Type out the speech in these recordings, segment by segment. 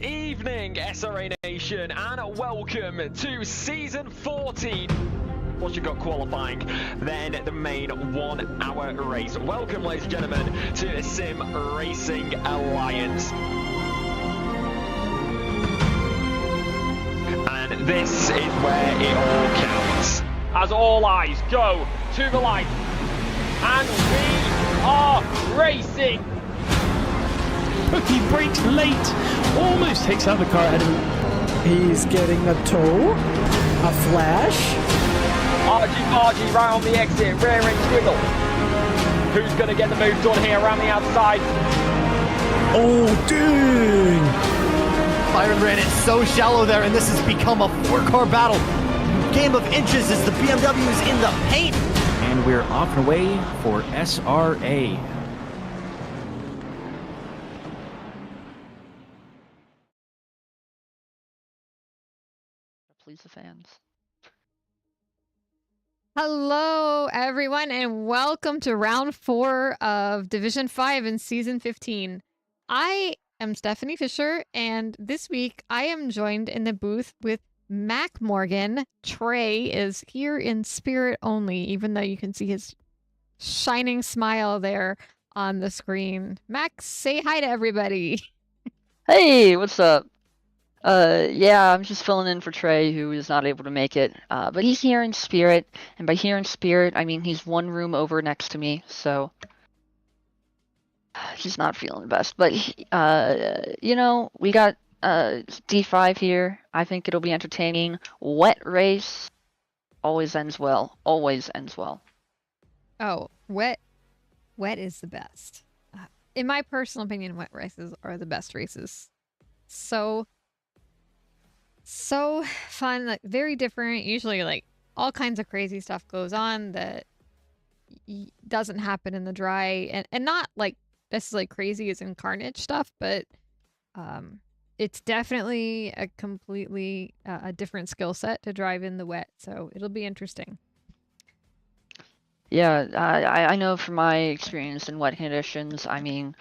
evening, SRA Nation, and welcome to Season 14. Once you've got qualifying, then the main 1 hour race. Welcome, ladies and gentlemen, to Sim Racing Alliance. And this is where it all counts. As all eyes go to the light, and we are racing. He brakes late, almost takes out the car ahead of him. He's getting a tow, a flash. Argy round the exit, rear end squiggle. Who's going to get the move done here around the outside? Oh, dang! Byron ran it so shallow there, and this has become a 4-car battle. Game of inches as the BMW is in the paint. And we're off and away for SRA. Please the fans. Hello, everyone, and welcome to round 4 of Division 5 in Season 15. I am Stephanie Fisher, and this week I am joined in the booth with Mac Morgan. Trey is here in spirit only, even though you can see his shining smile there on the screen. Max, say hi to everybody. Hey, what's up? Yeah, I'm just filling in for Trey, who is not able to make it. But he's here in spirit, and by here in spirit, I mean he's one room over next to me, so he's not feeling the best. But you know, we got D5 here. I think it'll be entertaining. Wet race always ends well. Always ends well. Oh, wet is the best. In my personal opinion, wet races are the best races. So fun, like very different. Usually like all kinds of crazy stuff goes on that doesn't happen in the dry, and not like necessarily crazy as in carnage stuff, but it's definitely a completely a different skill set to drive in the wet, so it'll be interesting. Yeah, I know from my experience in wet conditions, I mean,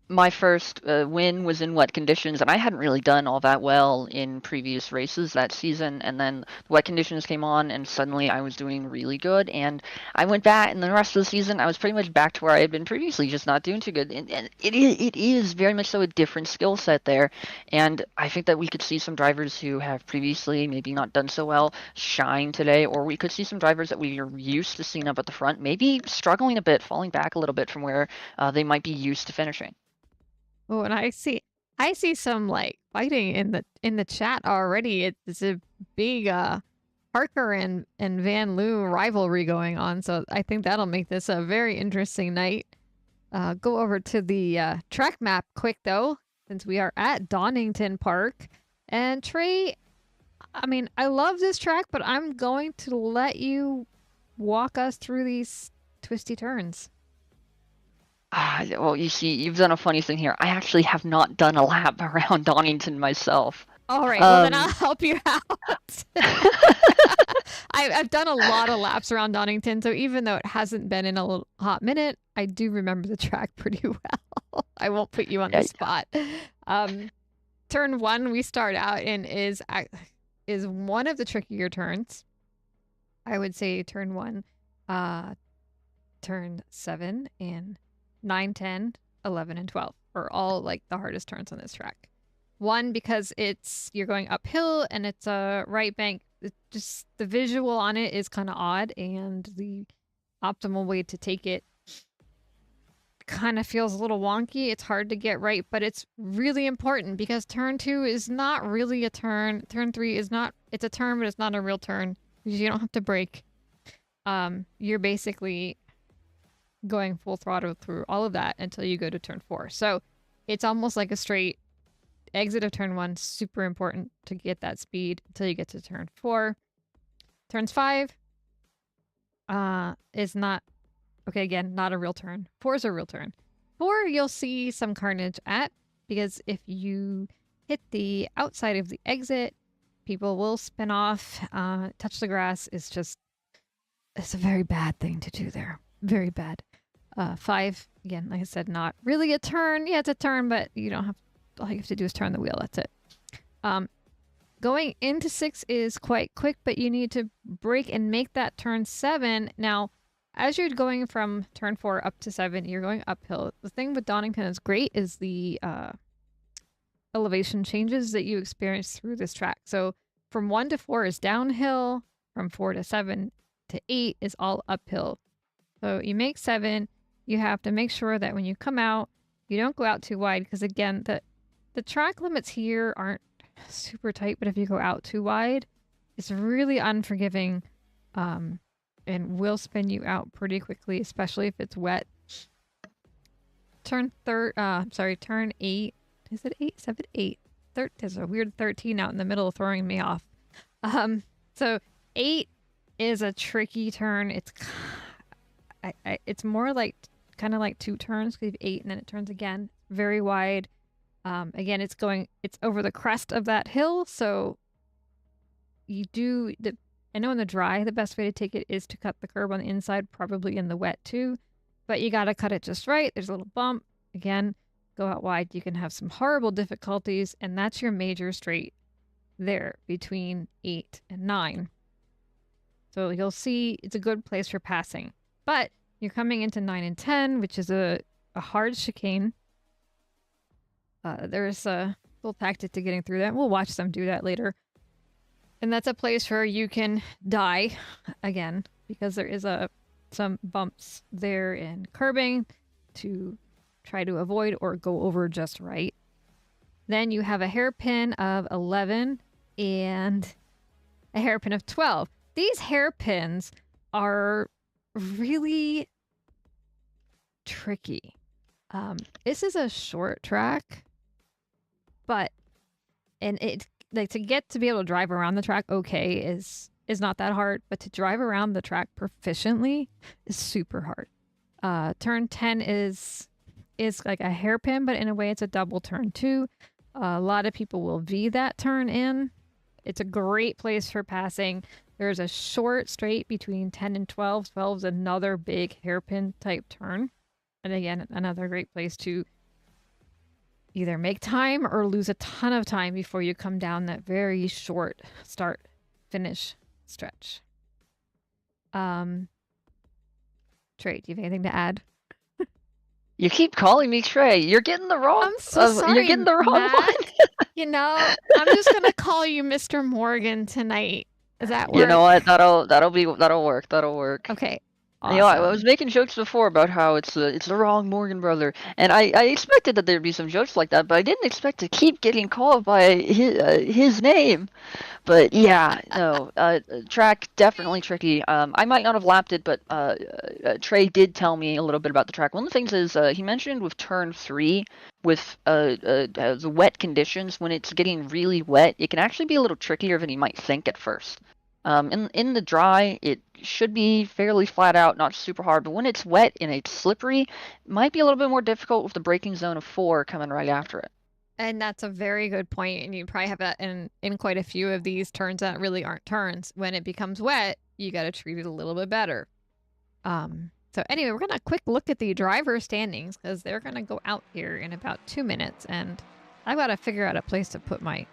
my first win was in wet conditions, and I hadn't really done all that well in previous races that season, and then the wet conditions came on, and suddenly I was doing really good, and I went back, and the rest of the season I was pretty much back to where I had been previously, just not doing too good, and it is very much so a different skill set there, and I think that we could see some drivers who have previously maybe not done so well shine today, or we could see some drivers that we are used to seeing up at the front maybe struggling a bit, falling back a little bit from where they might be used to finishing. Oh, and I see some like fighting in the chat already. It's a big Parker and Van Loo rivalry going on, so I think that'll make this a very interesting night. Go over to the track map quick though, since we are at Donington Park. And Trey, I mean, I love this track, but I'm going to let you walk us through these twisty turns. Well, you see, you've done a funny thing here. I actually have not done a lap around Donington myself. All right, well then I'll help you out. I've done a lot of laps around Donington, so even though it hasn't been in a hot minute, I do remember the track pretty well. I won't put you on the spot. Turn 1 we start out in is one of the trickier turns. I would say turn 1, turn 7, and 9, 10, 11, and 12 are all like the hardest turns on this track. 1, because you're going uphill and it's a right bank. Just the visual on it is kind of odd, and the optimal way to take it kind of feels a little wonky. It's hard to get right, but it's really important because turn 2 is not really a turn. Turn 3 is not, it's a turn, but it's not a real turn because you don't have to brake. You're basically going full throttle through all of that until you go to turn 4. So it's almost like a straight exit of turn 1, super important to get that speed until you get to turn 4. Turns 5 is not, okay, again, not a real turn. 4 is a real turn. 4 you'll see some carnage at, because if you hit the outside of the exit, people will spin off. Touch the grass is just, it's a very bad thing to do there. Very bad. 5, again, like I said, not really a turn. Yeah, it's a turn, but you don't have all you have to do is turn the wheel. That's it. Going into 6 is quite quick, but you need to brake and make that turn 7. Now, as you're going from turn 4 up to 7, you're going uphill. The thing with Donington is great is the elevation changes that you experience through this track. So from 1 to 4 is downhill, from 4 to 7 to 8 is all uphill. So you make 7, you have to make sure that when you come out, you don't go out too wide, because again, the track limits here aren't super tight, but if you go out too wide, it's really unforgiving, and will spin you out pretty quickly, especially if it's wet. Turn 8. Is it 8? 7, 8. There's a weird 13 out in the middle throwing me off. So 8 is a tricky turn. It's more like kind of like 2 turns, because you have 8 and then it turns again. Very wide. Again, it's over the crest of that hill, so I know in the dry, the best way to take it is to cut the curb on the inside, probably in the wet too, but you got to cut it just right. There's a little bump. Again, go out wide. You can have some horrible difficulties, and that's your major straight there between 8 and 9. So you'll see it's a good place for passing, but you're coming into 9 and 10, which is a hard chicane. There's a little tactic to getting through that. We'll watch them do that later. And that's a place where you can die again, because there is some bumps there in curbing to try to avoid or go over just right. Then you have a hairpin of 11 and a hairpin of 12. These hairpins are really tricky. This is a short track, to be able to drive around the track is not that hard, but to drive around the track proficiently is super hard. Turn 10 is like a hairpin, but in a way it's a double turn too. A lot of people will V that turn in. It's a great place for passing. There's a short straight between 10 and 12. 12 is another big hairpin type turn. And again, another great place to either make time or lose a ton of time before you come down that very short start-finish stretch. Trey, do you have anything to add? You keep calling me Trey. You're getting the wrong. I'm so sorry, You're getting the wrong Matt. one. I'm just gonna call you Mr. Morgan tonight. Does that work? You know what? That'll work. That'll work. Okay. You know, I Awesome. was making jokes before about how it's the wrong Morgan brother, and I expected that there'd be some jokes like that, but I didn't expect to keep getting called by his name. But yeah, no, track definitely tricky. I might not have lapped it, but Trey did tell me a little bit about the track. One of the things is he mentioned with turn 3, with the wet conditions, when it's getting really wet, it can actually be a little trickier than you might think at first. In the dry, it should be fairly flat out, not super hard, but when it's wet and it's slippery, it might be a little bit more difficult with the braking zone of 4 coming right after it. And that's a very good point, and you probably have that in quite a few of these turns that really aren't turns. When it becomes wet, you got to treat it a little bit better. So anyway, we're gonna quick look at the driver standings, because they're gonna go out here in about 2 minutes, and I've got to figure out a place to put my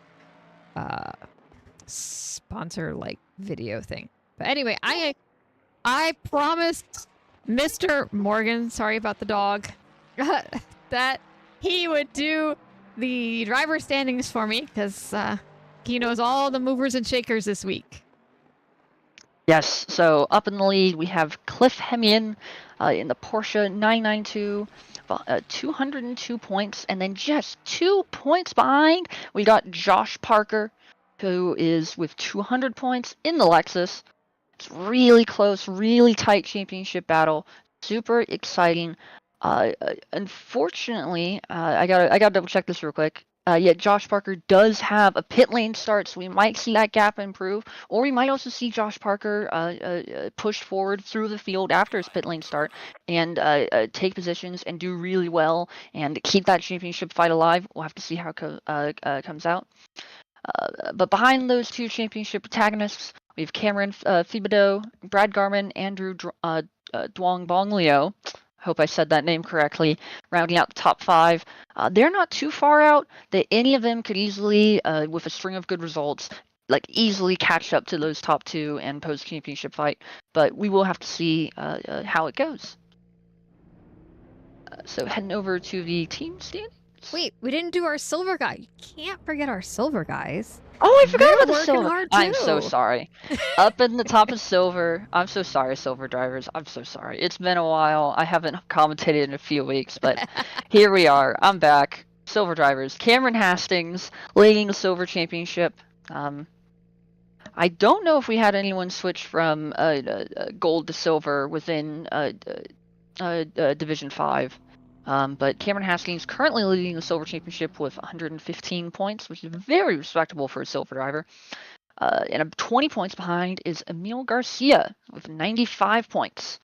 sponsor video thing. But anyway, I promised Mr. Morgan, sorry about the dog, that he would do the driver standings for me, because he knows all the movers and shakers this week. Yes, so up in the lead, we have Cliff Hemian in the Porsche 992, 202 points, and then just 2 points behind, we got Josh Parker, who is with 200 points in the Lexus. It's really close, really tight championship battle, super exciting. Unfortunately, I gotta double check this real quick. Yeah, Josh Parker does have a pit lane start, so we might see that gap improve, or we might also see Josh Parker push forward through the field after his pit lane start and take positions and do really well and keep that championship fight alive. We'll have to see how it comes out. But behind those two championship protagonists, we have Cameron Thibodeau, Brad Garman, Andrew Duong Bonglio. Hope I said that name correctly. Rounding out the top 5. They're not too far out that any of them could easily, with a string of good results, like easily catch up to those top 2 and pose a championship fight. But we will have to see how it goes. So heading over to the team standings. Wait, we didn't do our silver guy. You can't forget our silver guys. Oh, I forgot They're about the working silver. hard, I'm so too. sorry. Up in the top of silver. I'm so sorry, silver drivers. I'm so sorry. It's been a while. I haven't commentated in a few weeks, but here we are. I'm back. Silver drivers. Cameron Hastings leading the silver championship. I don't know if we had anyone switch from gold to silver within Division 5. But Cameron Hastings currently leading the silver championship with 115 points, which is very respectable for a silver driver. And 20 points behind is Emil Garcia with 95 points.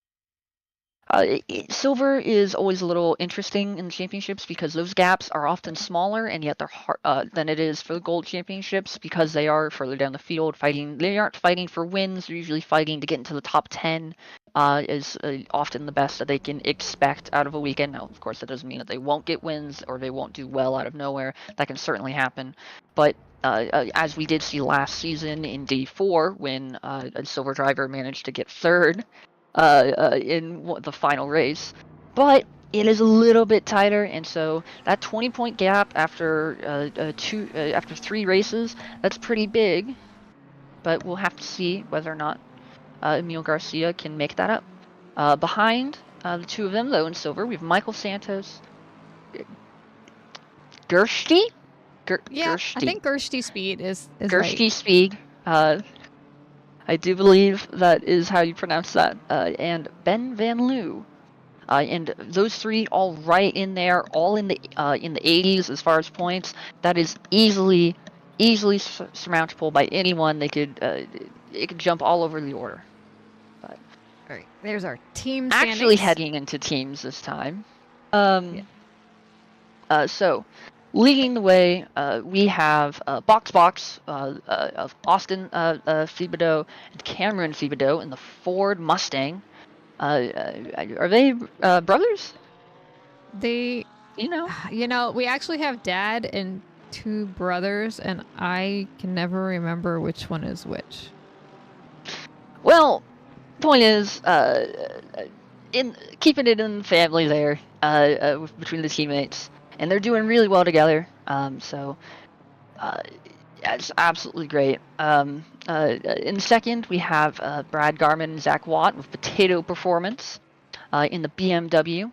Silver is always a little interesting in the championships because those gaps are often smaller, and yet they're than it is for the gold championships because they are further down the field fighting. They aren't fighting for wins; they're usually fighting to get into the top 10. Is often the best that they can expect out of a weekend. Now, of course, that doesn't mean that they won't get wins or they won't do well out of nowhere. That can certainly happen, but as we did see last season in D4 when a silver driver managed to get third in the final race, but it is a little bit tighter, and so that 20-point gap after after 3 races, that's pretty big. But we'll have to see whether or not Emil Garcia can make that up. Behind the 2 of them, though, in silver, we have Michael Santos, Gershty. Gershty. I think Gershty Speed is Gershty right. Speed. I do believe that is how you pronounce that. And Ben Van Loo. And those 3 all right in there, all in the 80s as far as points. That is easily surmountable by anyone. They could it could jump all over the order. But all right, there's our team standings. Actually heading into teams this time. So leading the way, we have Box of Austin Thibodeau and Cameron Thibodeau in the Ford Mustang. Are they brothers? They, you know, we actually have dad and 2 brothers, and I can never remember which one is which. Well, point is, in keeping it in the family there, between the teammates. And they're doing really well together. So it's absolutely great. In second, we have Brad Garman and Zach Watt with Potato Performance in the BMW.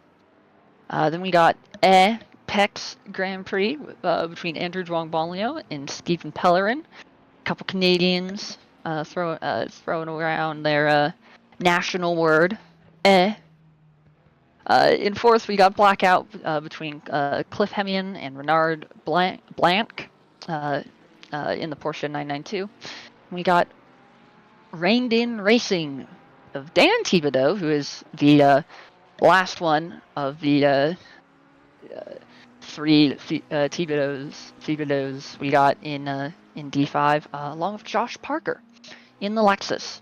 Then we got PEX Grand Prix between Andrew Dwong-Bonlio and Stephen Pellerin. A couple Canadians throwing around their national word, in fourth, we got Blackout between Cliff Hemian and Renard Blanc in the Porsche 992. We got Reined In Racing of Dan Thibodeau, who is the last one of the 3 Thibodeaus we got in D5, along with Josh Parker in the Lexus.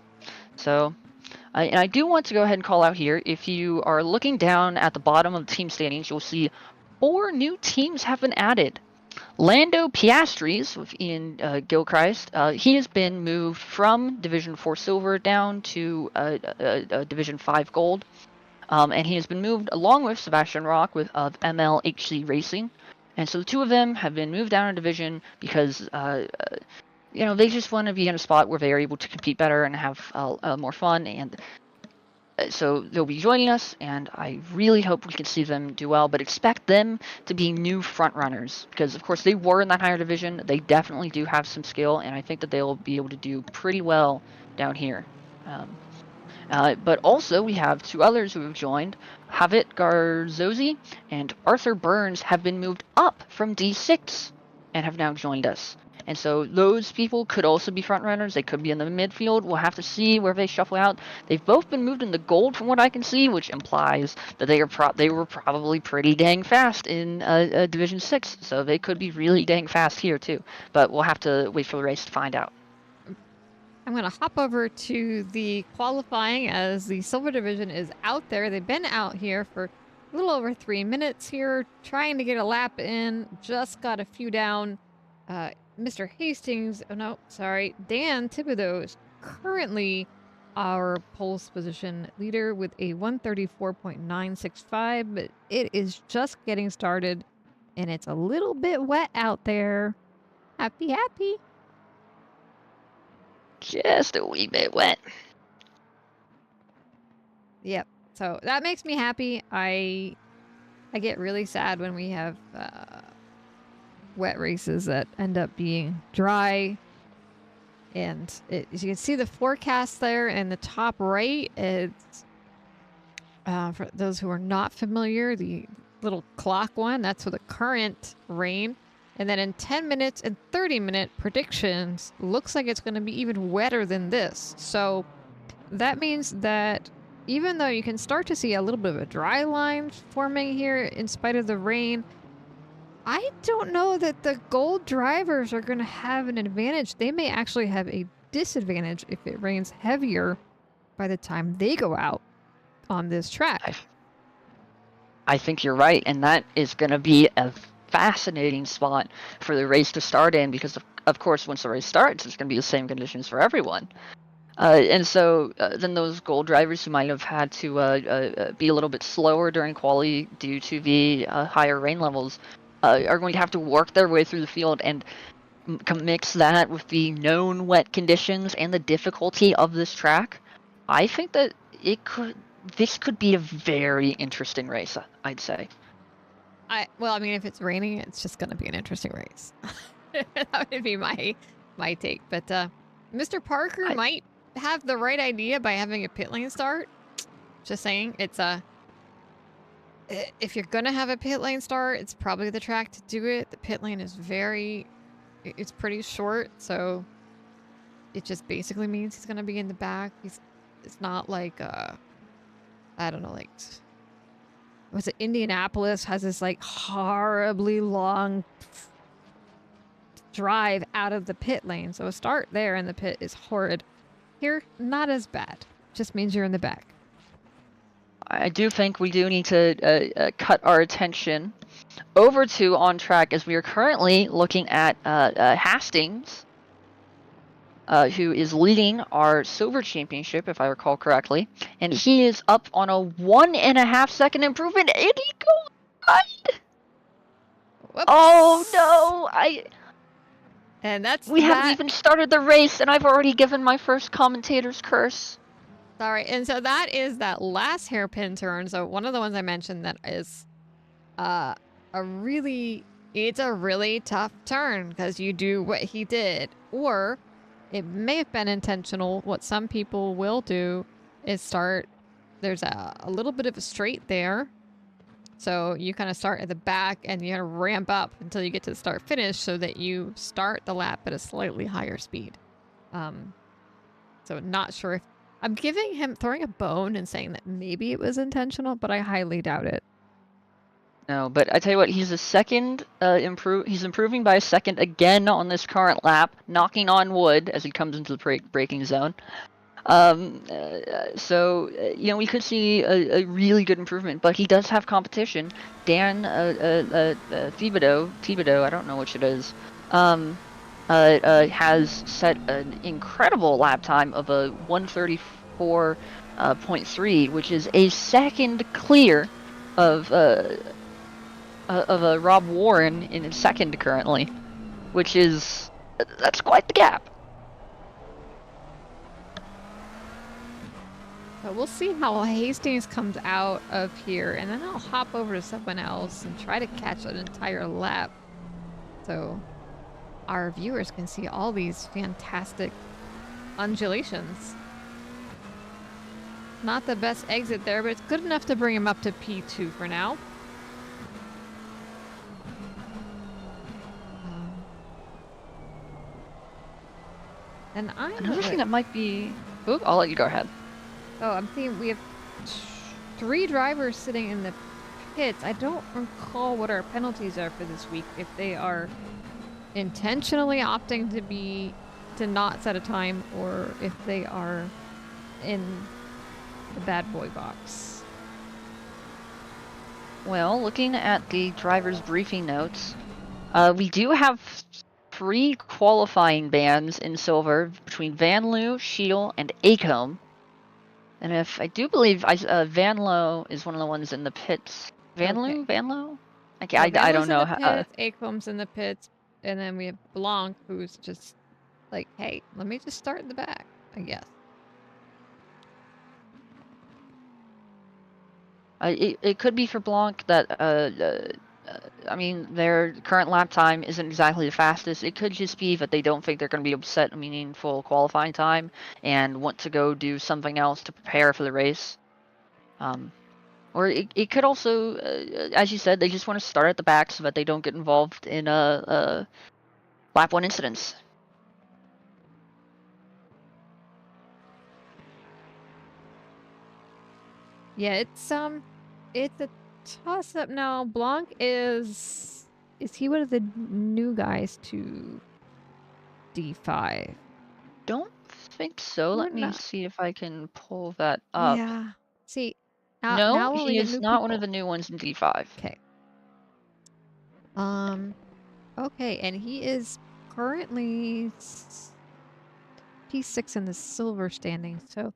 So. And I do want to go ahead and call out here, if you are looking down at the bottom of the team standings, you'll see 4 new teams have been added. Lando Piastris in Gilchrist, he has been moved from Division 4 Silver down to Division 5 Gold. And he has been moved along with Sebastian Rock of MLHC Racing. And so the 2 of them have been moved down a division because they just want to be in a spot where they are able to compete better and have more fun. And so they'll be joining us, and I really hope we can see them do well. But expect them to be new front runners because, of course, they were in that higher division. They definitely do have some skill, and I think that they'll be able to do pretty well down here. But also, we have 2 others who have joined. Javit Garzozi and Arthur Burns have been moved up from D6 and have now joined us. And so those people could also be front runners. They could be in the midfield. We'll have to see where they shuffle out. They've both been moved into gold from what I can see, which implies that they were probably pretty dang fast in Division 6. So they could be really dang fast here too. But we'll have to wait for the race to find out. I'm going to hop over to the qualifying as the Silver Division is out there. They've been out here for a little over 3 minutes here, trying to get a lap in. Just got a few down. Mr. Hastings, oh no, sorry, Dan Thibodeau is currently our pole position leader with a 134.965, but it is just getting started and it's a little bit wet out there. Happy. Just a wee bit wet. Yep. So that makes me happy. I get really sad when we have wet races that end up being dry. And as you can see the forecast there in the top right, it's for those who are not familiar, the little clock one, that's for the current rain. And then in 10 minutes and 30-minute predictions, looks like it's going to be even wetter than this. So that means that even though you can start to see a little bit of a dry line forming here in spite of the rain, I don't know that the gold drivers are going to have an advantage. They may actually have a disadvantage if it rains heavier by the time they go out on this track. I think you're right, and that is going to be a fascinating spot for the race to start in, because of course once the race starts it's going to be the same conditions for everyone, and so then those gold drivers who might have had to be a little bit slower during quali due to the higher rain levels are going to have to work their way through the field, and mix that with the known wet conditions and the difficulty of this track. I think that this could be a very interesting race, I'd say. Well, I mean, if it's raining, it's just going to be an interesting race. That would be my take. But Mr. Parker might have the right idea by having a pit lane start. Just saying, it's if you're going to have a pit lane start, it's probably the track to do it. The pit lane is it's pretty short, so it just basically means he's going to be in the back. It's not like I don't know, like, was it Indianapolis has this like horribly long drive out of the pit lane. So a start there in the pit is horrid. Here, not as bad. Just means you're in the back. I do think we do need to cut our attention over to on track, as we are currently looking at Hastings, who is leading our silver championship, if I recall correctly, and he is up on a 1.5 second improvement, and he goes right. Whoops. Oh no! We haven't even started the race, and I've already given my first commentator's curse. Sorry, and so that is that last hairpin turn. So one of the ones I mentioned that is it's a really tough turn because you do what he did, or it may have been intentional. What some people will do is there's a little bit of a straight there. So you kind of start at the back and you kind of ramp up until you get to the start finish so that you start the lap at a slightly higher speed. So not sure if I'm throwing a bone and saying that maybe it was intentional, but I highly doubt it. No, but I tell you what, he's a second he's improving by a second again on this current lap, knocking on wood as he comes into the braking zone. So we could see a really good improvement, but he does have competition. Dan Thibodeau, I don't know which it is, has set an incredible lap time of a 134.3, which is a second clear of Rob Warren in second currently, that's quite the gap. But we'll see how Hastings comes out of here, and then I'll hop over to someone else and try to catch an entire lap, so our viewers can see all these fantastic undulations. Not the best exit there, but it's good enough to bring him up to P2 for now. And another thing that might be... Ooh, I'll let you go ahead. Oh, I'm thinking we have 3 drivers sitting in the pits. I don't recall what our penalties are for this week. If they are intentionally opting to be to not set a time or if they are in the bad boy box. Well, looking at the driver's briefing notes, we do have 3 qualifying bans in silver between Van Loo, Shield, and Acomb. And if I do believe Van Loo is one of the ones in the pits. Van Loo? Okay, So I don't know. in the pits, Acomb's in the pits, and then we have Blanc, who's just like, hey, let me just start in the back, I guess. It could be for Blanc that, I mean, their current lap time isn't exactly the fastest. It could just be that they don't think they're going to be able to set a meaningful qualifying time and want to go do something else to prepare for the race. Or it could also, as you said, they just want to start at the back so that they don't get involved in lap 1 incidents. Yeah, it's a toss-up now. Blanc is he one of the new guys to D5? Don't think so. Let me see if I can pull that up. Yeah. See, No, now when we he get is new not one of people- the new ones in D5. Okay. Okay, and he is currently P6 in the silver standing. So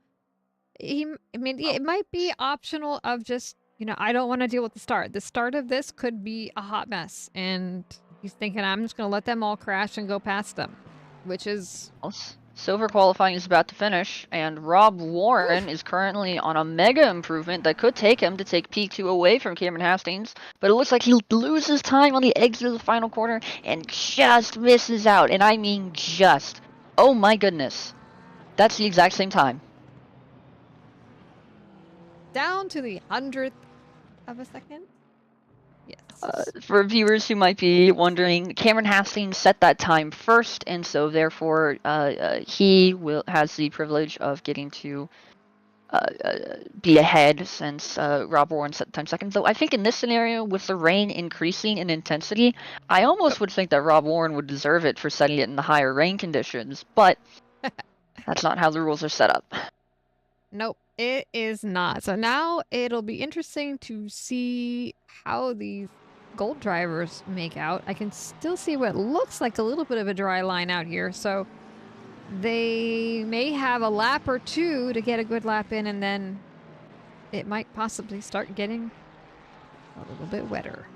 I mean, it might be optional of just, I don't want to deal with the start. The start of this could be a hot mess, and he's thinking, I'm just going to let them all crash and go past them, which is... Silver qualifying is about to finish, and Rob Warren is currently on a mega improvement that could take him to take P2 away from Cameron Hastings, but it looks like he loses time on the exit of the final corner and just misses out, and I mean just. Oh my goodness. That's the exact same time. Down to the 100th of a second? Yes. For viewers who might be wondering, Cameron Hastings set that time first, and so therefore he has the privilege of getting to be ahead since Rob Warren set the time second. Though I think in this scenario, with the rain increasing in intensity, I almost would think that Rob Warren would deserve it for setting it in the higher rain conditions, but that's not how the rules are set up. Nope, it is not. So now it'll be interesting to see how these gold drivers make out. I can still see what looks like a little bit of a dry line out here. So they may have a lap or two to get a good lap in, and then it might possibly start getting a little bit wetter.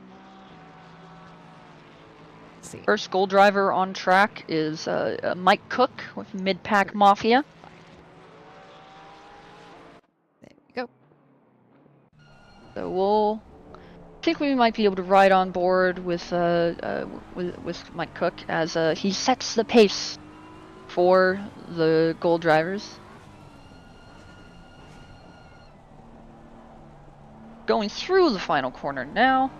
Let's see. First gold driver on track is Mike Cook with Mid-Pack Mafia. There we go. So we'll think we might be able to ride on board with Mike Cook as he sets the pace for the gold drivers. Going through the final corner now.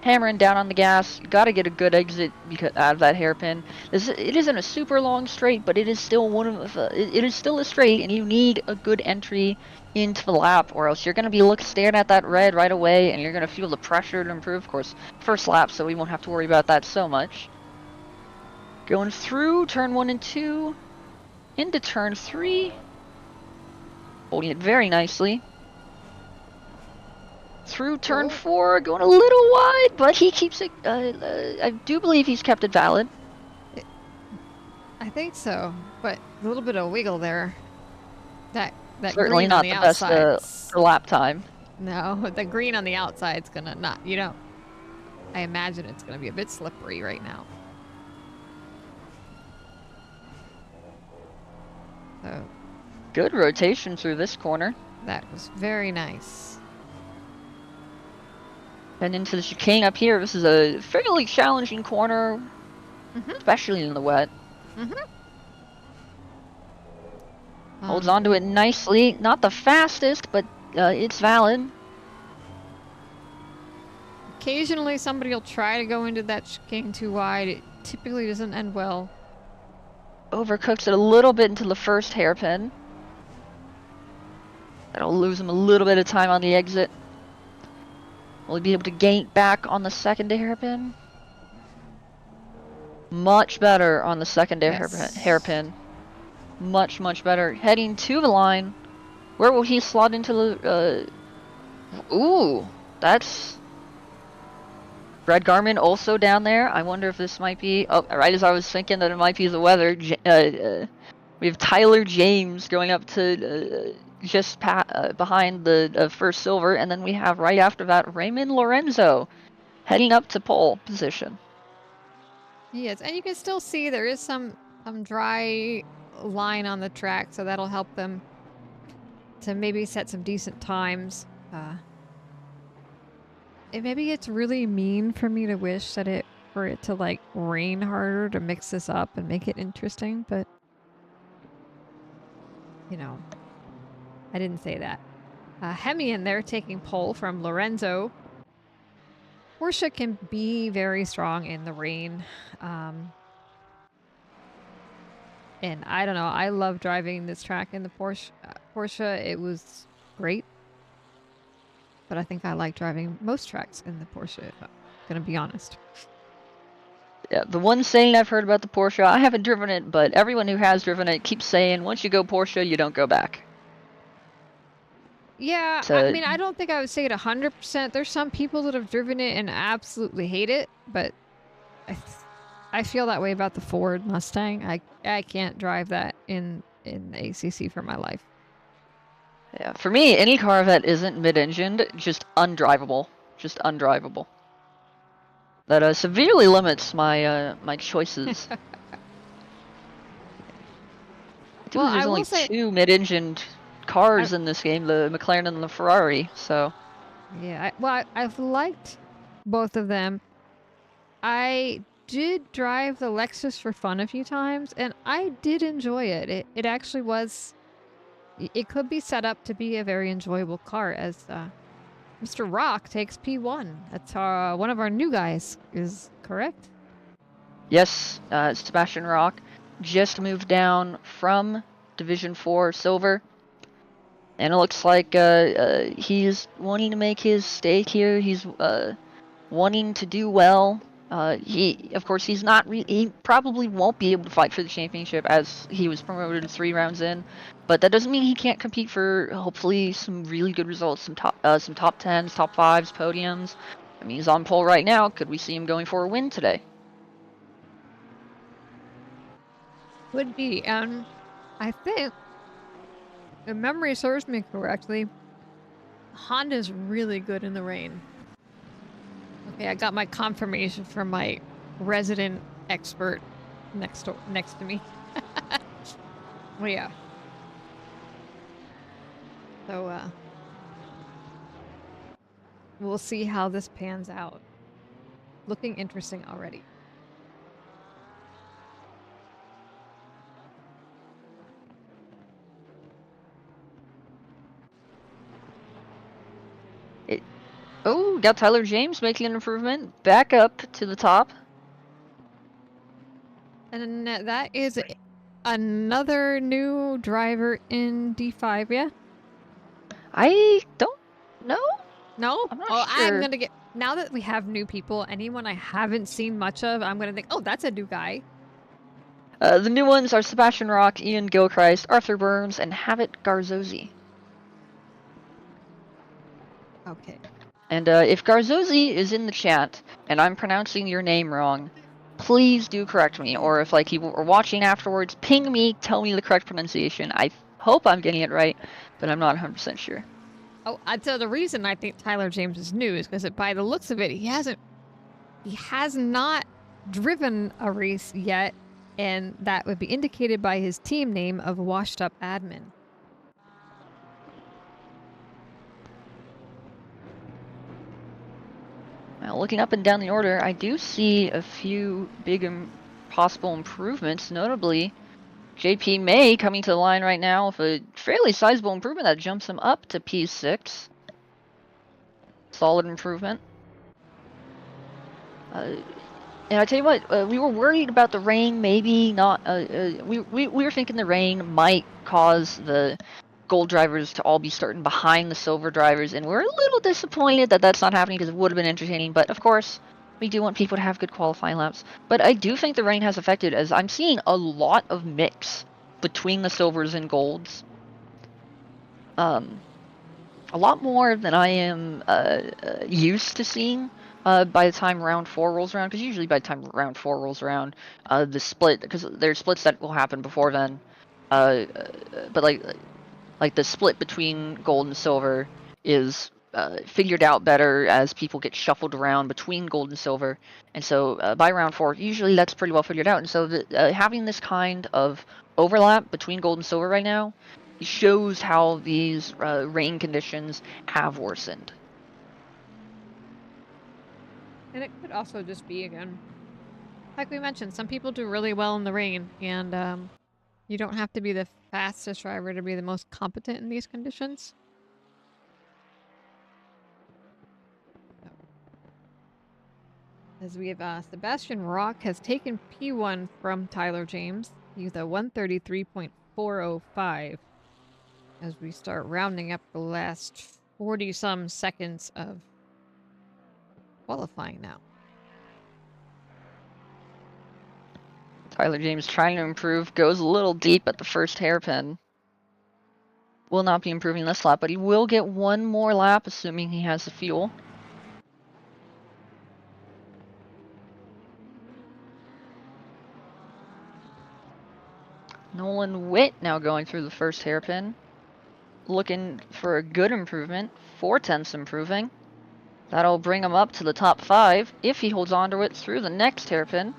Hammering down on the gas. You gotta get a good exit out of that hairpin. It isn't a super long straight, but it is still it is still a straight, and you need a good entry into the lap, or else you're gonna be staring at that red right away, and you're gonna feel the pressure to improve. Of course, first lap, so we won't have to worry about that so much. Going through turn 1 and 2, into turn 3, holding it very nicely. Through turn 4, going a little wide, but he keeps it. I do believe he's kept it valid. I think so, but a little bit of wiggle there. That Certainly green not on the the best outside's- for lap time. No, the green on the outside's gonna not. I imagine it's gonna be a bit slippery right now. So Good rotation through this corner. that was very nice. And into the chicane up here. This is a fairly challenging corner, especially in the wet. Holds onto it nicely. Not the fastest, but it's valid. Occasionally somebody will try to go into that chicane too wide. It typically doesn't end well. Overcooks it a little bit into the first hairpin. That'll lose him a little bit of time on the exit. Will he be able to gain back on the second hairpin? Much better on the second Yes. hairpin. Much, much better. Heading to the line. Where will he slot into the... Ooh, that's... Red Garmin also down there. I wonder if this might be... Oh, right as I was thinking that it might be the weather. We have Tyler James going up to just behind the first silver. And then we have right after that Raymond Lorenzo heading up to pole position. Yes, and you can still see there is some dry line on the track, so that'll help them to maybe set some decent times. Maybe it's really mean for me to wish that for it to like rain harder to mix this up and make it interesting, but you know, I didn't say that. Hemi in there taking pole from Lorenzo. Porsche can be very strong in the rain. And I don't know, I love driving this track in the Porsche. It was great. But I think I like driving most tracks in the Porsche, if I'm going to be honest. Yeah, the one saying I've heard about the Porsche, I haven't driven it, but everyone who has driven it keeps saying, once you go Porsche, you don't go back. Yeah, I mean, I don't think I would say it 100%. There's some people that have driven it and absolutely hate it, but I feel that way about the Ford Mustang. I can't drive that in ACC for my life. Yeah, for me, any car that isn't mid-engined, just undrivable. Just undrivable. That severely limits my my choices. Well, there's only two mid-engined cars in this game, the McLaren and the Ferrari, so... Yeah, I've liked both of them. I did drive the Lexus for fun a few times, and I did enjoy it. It actually was... It could be set up to be a very enjoyable car, as Mr. Rock takes P1. That's one of our new guys, is correct? Yes, Sebastian Rock just moved down from Division 4 Silver. And it looks like he's wanting to make his stake here. He's wanting to do well. Of course, he probably won't be able to fight for the championship as he was promoted 3 rounds in. But that doesn't mean he can't compete for hopefully some really good results, some top 10s, top 5s, podiums. I mean, he's on pole right now. Could we see him going for a win today? Would be. I think, if memory serves me correctly, Honda's really good in the rain. Okay, I got my confirmation from my resident expert next to me. Well, yeah. So, we'll see how this pans out. Looking interesting already. Oh, got Tyler James making an improvement. Back up to the top. And that is another new driver in D5, yeah? I don't know. No? I'm not sure. I'm gonna get... Now that we have new people, anyone I haven't seen much of, I'm gonna think, oh, that's a new guy. The new ones are Sebastian Rock, Ian Gilchrist, Arthur Burns, and Havit Garzozi. Okay. And if Garzozi is in the chat and I'm pronouncing your name wrong, please do correct me. Or if like you are watching afterwards, ping me, tell me the correct pronunciation. I hope I'm getting it right, but I'm not 100% sure. Oh, so the reason I think Tyler James is new is because by the looks of it, he has not driven a race yet, and that would be indicated by his team name of Washed Up Admin. Now, looking up and down the order, I do see a few big possible improvements, notably JP May coming to the line right now with a fairly sizable improvement that jumps him up to P6. Solid improvement. And I tell you what, we were worried about the rain, maybe not. We were thinking the rain might cause the gold drivers to all be starting behind the silver drivers, and we're a little disappointed that that's not happening because it would have been entertaining. But of course, We do want people to have good qualifying laps. But I do think the rain has affected, as I'm seeing a lot of mix between the silvers and golds. A lot more than I am used to seeing by the time round 4 rolls around. Because usually by the time round 4 rolls around, the split, because there's splits that will happen before then. But like the split between gold and silver is figured out better as people get shuffled around between gold and silver, and so by round 4 usually that's pretty well figured out, and so having this kind of overlap between gold and silver right now shows how these rain conditions have worsened. And it could also just be, again, like we mentioned, some people do really well in the rain, and you don't have to be the fastest driver to be the most competent in these conditions. As we have Sebastian Rock has taken P1 from Tyler James. He's a 133.405 as we start rounding up the last 40-some seconds of qualifying now. Tyler James trying to improve, goes a little deep at the first hairpin. Will not be improving this lap, but he will get one more lap, assuming he has the fuel. Nolan Witt now going through the first hairpin. Looking for a good improvement. 4/10 improving. That'll bring him up to the top 5 if he holds on to it through the next hairpin.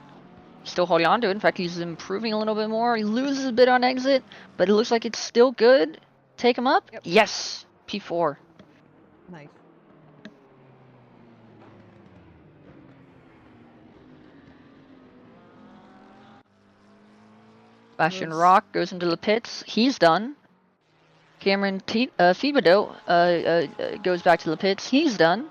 Still holding on to it. In fact, he's improving a little bit more. He loses a bit on exit, but it looks like it's still good. Take him up? Yep. Yes! P4. Nice. Sebastian Rock goes into the pits. He's done. Cameron Thibodeau goes back to the pits. He's done.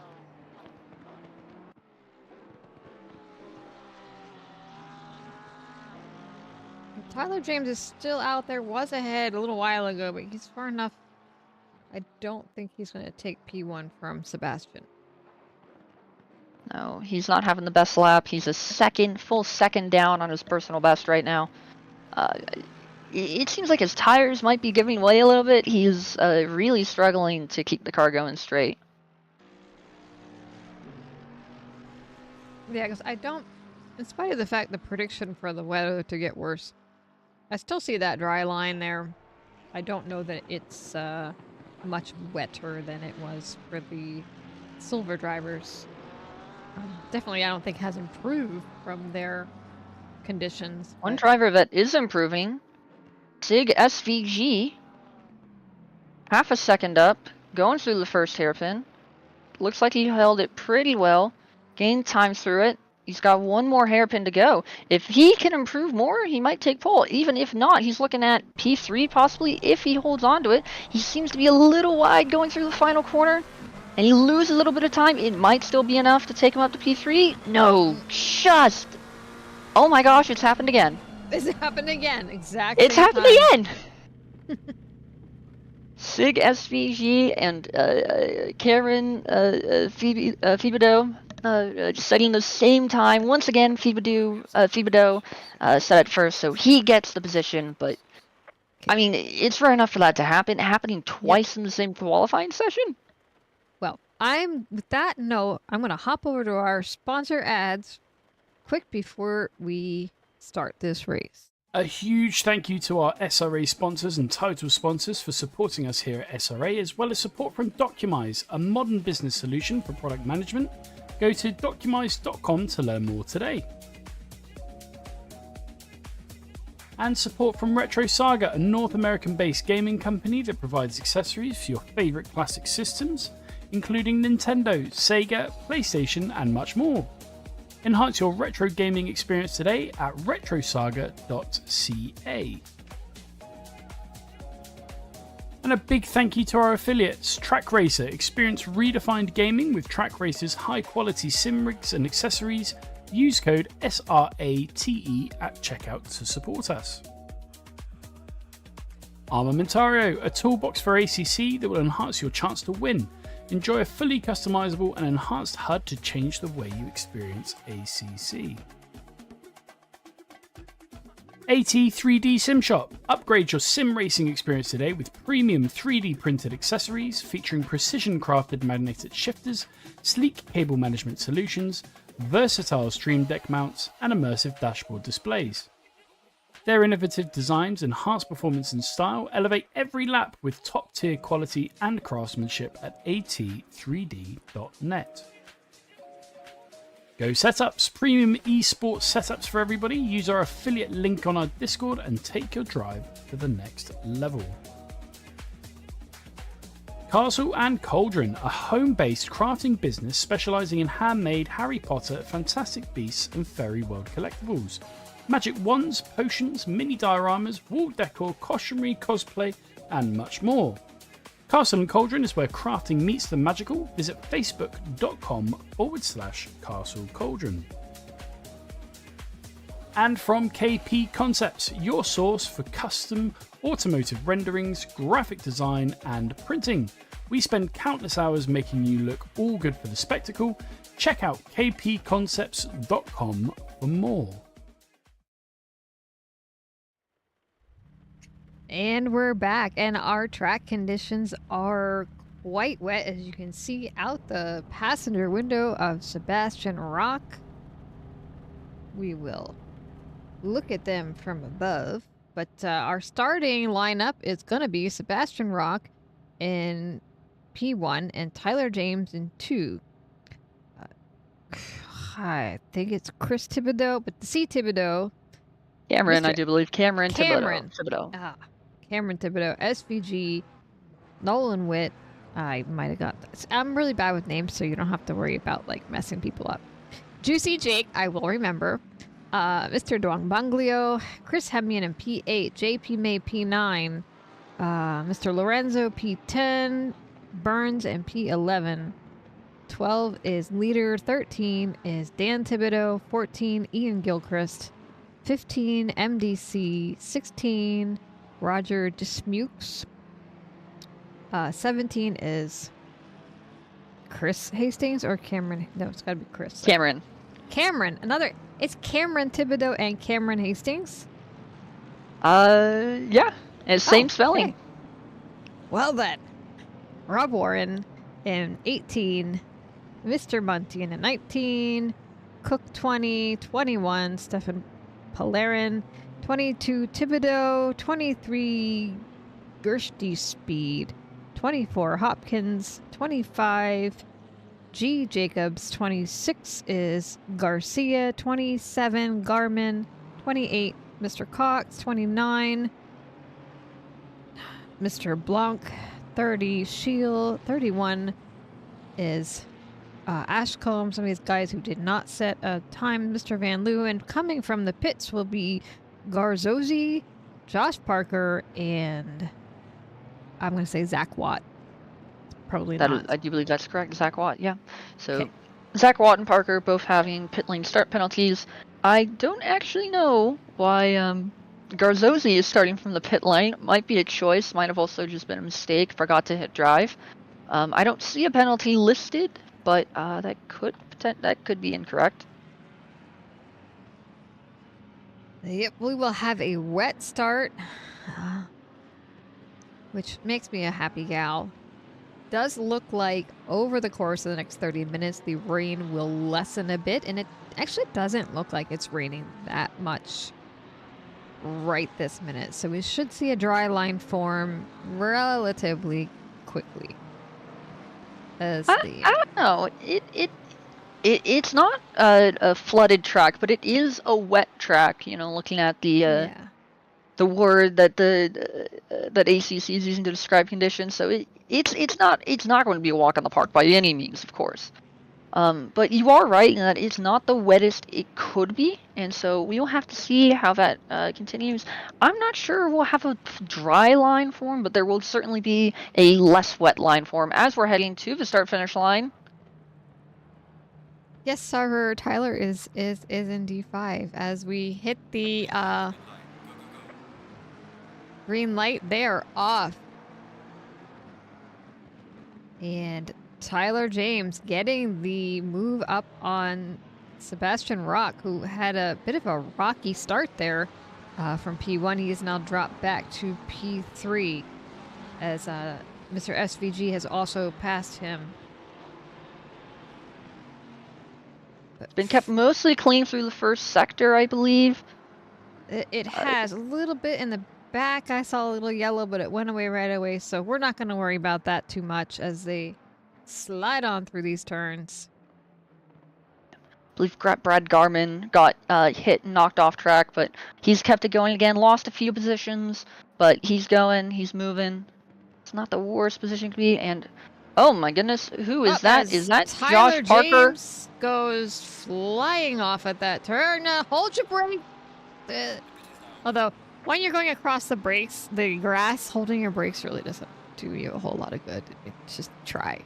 Tyler James is still out there, was ahead a little while ago, but he's far enough. I don't think he's going to take P1 from Sebastian. No, he's not having the best lap. He's a full second down on his personal best right now. It seems like his tires might be giving way a little bit. He's really struggling to keep the car going straight. Yeah, because I don't, in spite of the fact the prediction for the weather to get worse, I still see that dry line there. I don't know that it's much wetter than it was for the silver drivers. Definitely, I don't think has improved from their conditions. One driver that is improving, Sig SVG, half a second up, going through the first hairpin. Looks like he held it pretty well, gained time through it. He's got one more hairpin to go. If he can improve more, he might take pole. Even if not, he's looking at P3 possibly if he holds on to it. He seems to be a little wide going through the final corner, and he loses a little bit of time. It might still be enough to take him up to P3. No, just... Oh my gosh, it's happened again. It's happened again, exactly. It's happened again! Sig SVG and Karen Thibodeau setting the same time. Once again, Thibodeau set it first, so he gets the position, but I mean, it's rare enough for that to happen. Happening twice in the same qualifying session? Well, with that note, I'm going to hop over to our sponsor ads quick before we start this race. A huge thank you to our SRA sponsors and title sponsors for supporting us here at SRA, as well as support from Documise, a modern business solution for product management. Go to documise.com to learn more today. And support from Retro Saga, a North American-based gaming company that provides accessories for your favourite classic systems, including Nintendo, Sega, PlayStation, and much more. Enhance your retro gaming experience today at retrosaga.ca. And a big thank you to our affiliates, Track Racer. Experience redefined gaming with Track Racer's high-quality sim rigs and accessories. Use code SRATE at checkout to support us. Armamentario, a toolbox for ACC that will enhance your chance to win. Enjoy a fully customizable and enhanced HUD to change the way you experience ACC. AT3D Sim Shop. Upgrade your sim racing experience today with premium 3D printed accessories featuring precision crafted magnetic shifters, sleek cable management solutions, versatile stream deck mounts, and immersive dashboard displays. Their innovative designs enhance performance and style, elevate every lap with top tier quality and craftsmanship at at3d.net. Go Setups, premium esports setups for everybody. Use our affiliate link on our Discord and take your drive to the next level. Castle and Cauldron, a home-based crafting business specialising in handmade Harry Potter, Fantastic Beasts and Fairy World collectibles. Magic wands, potions, mini dioramas, wall decor, costumery, cosplay and much more. Castle and Cauldron is where crafting meets the magical. Visit facebook.com/Castle Cauldron. And from KP Concepts, your source for custom automotive renderings, graphic design, and printing. We spend countless hours making you look all good for the spectacle. Check out kpconcepts.com for more. And we're back, and our track conditions are quite wet, as you can see out the passenger window of Sebastian Rock. We will look at them from above, but our starting lineup is going to be Sebastian Rock in P1 and Tyler James in 2. I think it's Chris Thibodeau, but the C. Thibodeau. Cameron, Mr. I do believe. Cameron Cameron. Thibodeau. Cameron Thibodeau, SVG, Nolan Witt. I might have got this. I'm really bad with names, so you don't have to worry about like messing people up. Juicy Jake, I will remember. Mr. Duang Banglio, Chris Hemian in P8, JP May P9, Mr. Lorenzo P10, Burns in P11. 12 is Leader, 13 is Dan Thibodeau, 14 Ian Gilchrist, 15 MDC, 16 Roger Dismukes, 17 is Chris Hastings or Cameron. No, it's gotta be Chris. Cameron. It's Cameron Thibodeau and Cameron Hastings. Yeah, and same spelling. Okay. Well then, Rob Warren in 18, Mr. Munty in 19, Cook 20, 21 Stefan Palarin, 22 Thibodeau, 23 Gershty Speed, 24 Hopkins, 25 G Jacobs, 26 is Garcia, 27 Garmin, 28 Mr. Cox, 29 Mr. Blanc, 30 Shield, 31 is Ashcombe, some of these guys who did not set a time, Mr. Van Loo, and coming from the pits will be Garzozi, Josh Parker, and I'm going to say Zach Watt. Probably not. I do believe that's correct, Zach Watt, yeah. So, Okay. Zach Watt and Parker both having pit lane start penalties. I don't actually know why Garzozi is starting from the pit lane. Might be a choice, might have also just been a mistake, forgot to hit drive. I don't see a penalty listed, but that could be incorrect. Yep, we will have a wet start, which makes me a happy gal. Does look like over the course of the next 30 minutes, the rain will lessen a bit, and it actually doesn't look like it's raining that much right this minute. So we should see a dry line form relatively quickly. I don't know. It's not a flooded track, but it is a wet track. You know, looking at the word that that ACC is using to describe conditions. So it's not going to be a walk on the park by any means, of course. But you are right in that it's not the wettest it could be, and so we will have to see how that continues. I'm not sure we'll have a dry line form, but there will certainly be a less wet line form as we're heading to the start-finish line. Yes, our Tyler is in D5 as we hit the green light. They are off, and Tyler James getting the move up on Sebastian Rock, who had a bit of a rocky start there from P1. He is now dropped back to P3 as Mr. SVG has also passed him. It's been kept mostly clean through the first sector, I believe. It has a little bit in the back. I saw a little yellow, but it went away right away. So we're not going to worry about that too much as they slide on through these turns. I believe Brad Garman got hit and knocked off track, but he's kept it going again. Lost a few positions, but he's going. He's moving. It's not the worst position to be. And oh my goodness, who is that? Is that Tyler Josh Parker? James goes flying off at that turn. Hold your brake. Although, when you're going across the brakes, the grass, holding your brakes really doesn't do you a whole lot of good. It's just try.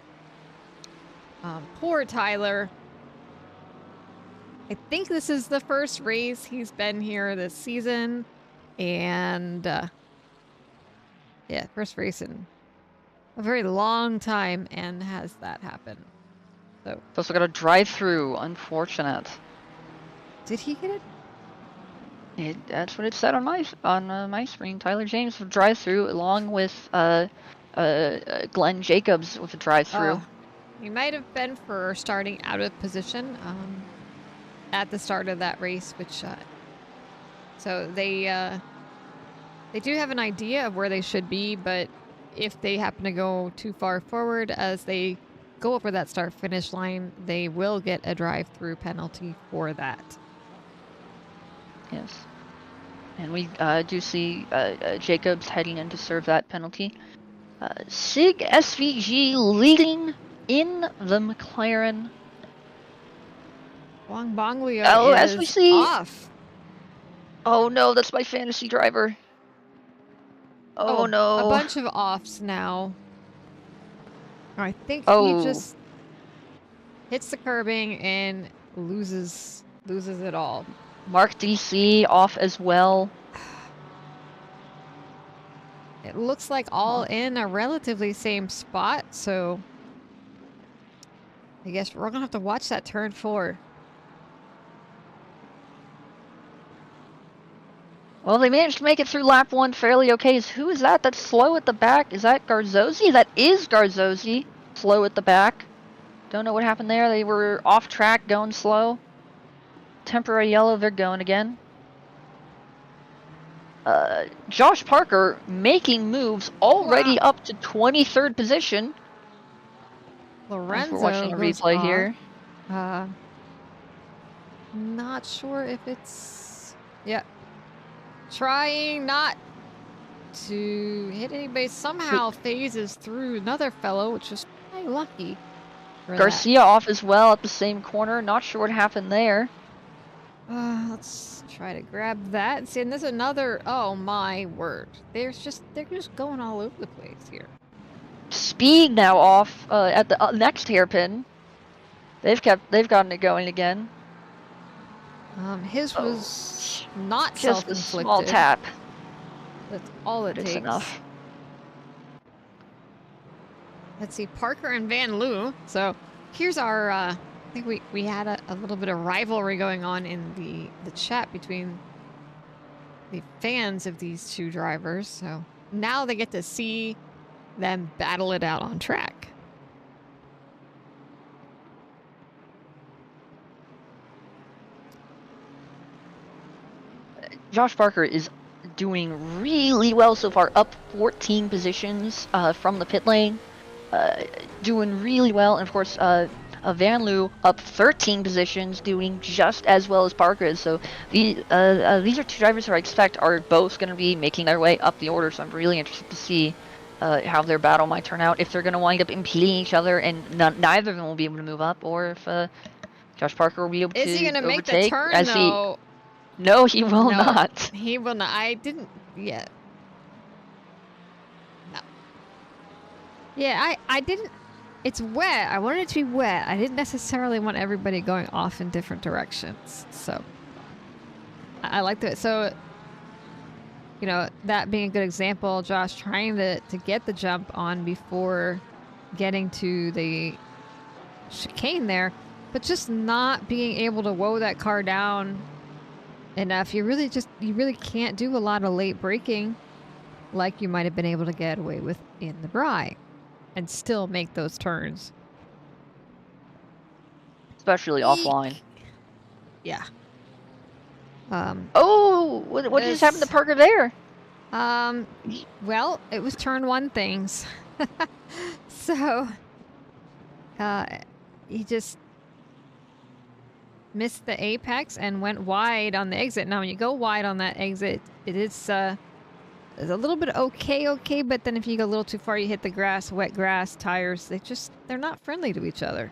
Poor Tyler. I think this is the first race he's been here this season. And, yeah, first race in a very long time and has that happen. So, Also got a drive-through. Unfortunate. did he get it? That's what it said on my screen. Tyler James with drive-through, along with Glenn Jacobs with a drive-through. Oh, he might have been for starting out of position at the start of that race, which so they do have an idea of where they should be, but if they happen to go too far forward as they go over that start-finish line, they will get a drive-through penalty for that. Yes. And we do see Jacobs heading in to serve that penalty. Sig SVG leading in the McLaren. Wang Bonglio Oh, is as we see. off. Oh no, that's my fantasy driver. Oh no. A bunch of offs now. I think Oh. he just hits the curbing and loses it all. Mark DC off as well. It looks like all in a relatively same spot, so I guess we're gonna have to watch that turn 4. Well, they managed to make it through lap 1 fairly okay. Who is that that's slow at the back? Is that Garzosi? That is Garzosi. Slow at the back. Don't know what happened there. They were off track, going slow. Temporary yellow, they're going again. Josh Parker making moves already up to 23rd position. Lorenzo We're watching a goes replay off. here. Not sure if it's... Yeah. Trying not to hit anybody. Somehow phases through another fellow, which is pretty lucky. for Garcia off as well at the same corner. Not sure what happened there. that. Let's try to grab that. See, and there's another... Oh, my word. They're just going all over the place here. Speed now off at the next hairpin. They've gotten it going again. His was not Just a self-inflicted. small tap. That's all it But it's takes. enough. Let's see, Parker and Van Loo. So here's our, I think we had a little bit of rivalry going on in the chat between the fans of these two drivers. So now they get to see them battle it out on track. Josh Parker is doing really well so far, up 14 positions from the pit lane. Doing really well, and of course Van Loo up 13 positions, doing just as well as Parker is. So these are two drivers who I expect are both going to be making their way up the order, so I'm really interested to see how their battle might turn out, if they're going to wind up impeding each other and neither of them will be able to move up, or if Josh Parker will be able to Is he going to make the overtake turn, as though? No, he will No, not. He will not. I didn't yet. No. Yeah, I didn't. It's wet. I wanted it to be wet. I didn't necessarily want everybody going off in different directions. So I liked it. So, you know, that being a good example, Josh trying to get the jump on before getting to the chicane there, but just not being able to woe that car down enough. You really can't do a lot of late braking like you might have been able to get away with in the Bry and still make those turns. Especially offline. Yeah. Oh, what just happened to Parker there? Well, it was turn 1 things. So, he just missed the apex and went wide on the exit. Now, when you go wide on that exit, it's a little bit okay, but then if you go a little too far, you hit the grass, wet grass, tires. They're not friendly to each other.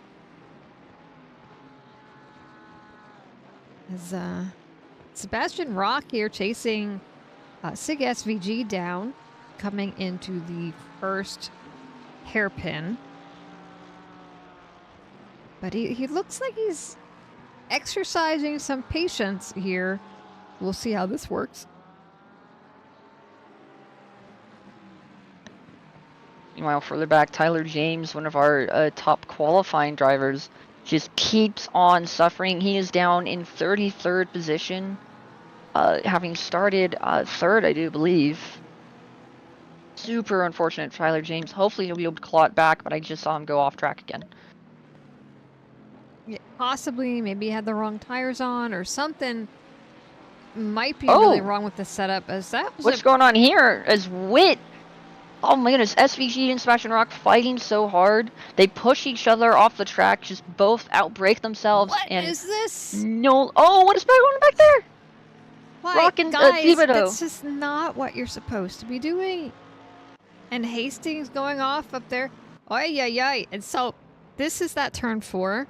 As Sebastian Rock here chasing Sig SVG down, coming into the first hairpin. But he looks like he's exercising some patience here. We'll see how this works. Meanwhile, further back, Tyler James, one of our top qualifying drivers, just keeps on suffering. He is down in 33rd position, having started 3rd, I do believe. Super unfortunate for Tyler James. Hopefully he'll be able to claw it back, but I just saw him go off track again. Yeah, possibly, maybe he had the wrong tires on or something. Might be really wrong with the setup. As that was what's going on here? As Witt, oh my goodness, SVG and Sebastian Rock fighting so hard. They push each other off the track, just both outbrake themselves. What and is this? No, what is going on back there? Why, Rock and guys, Thibodeau. that's just not what you're supposed to be doing. And Hastings going off up there. Ay. And so this is that turn 4.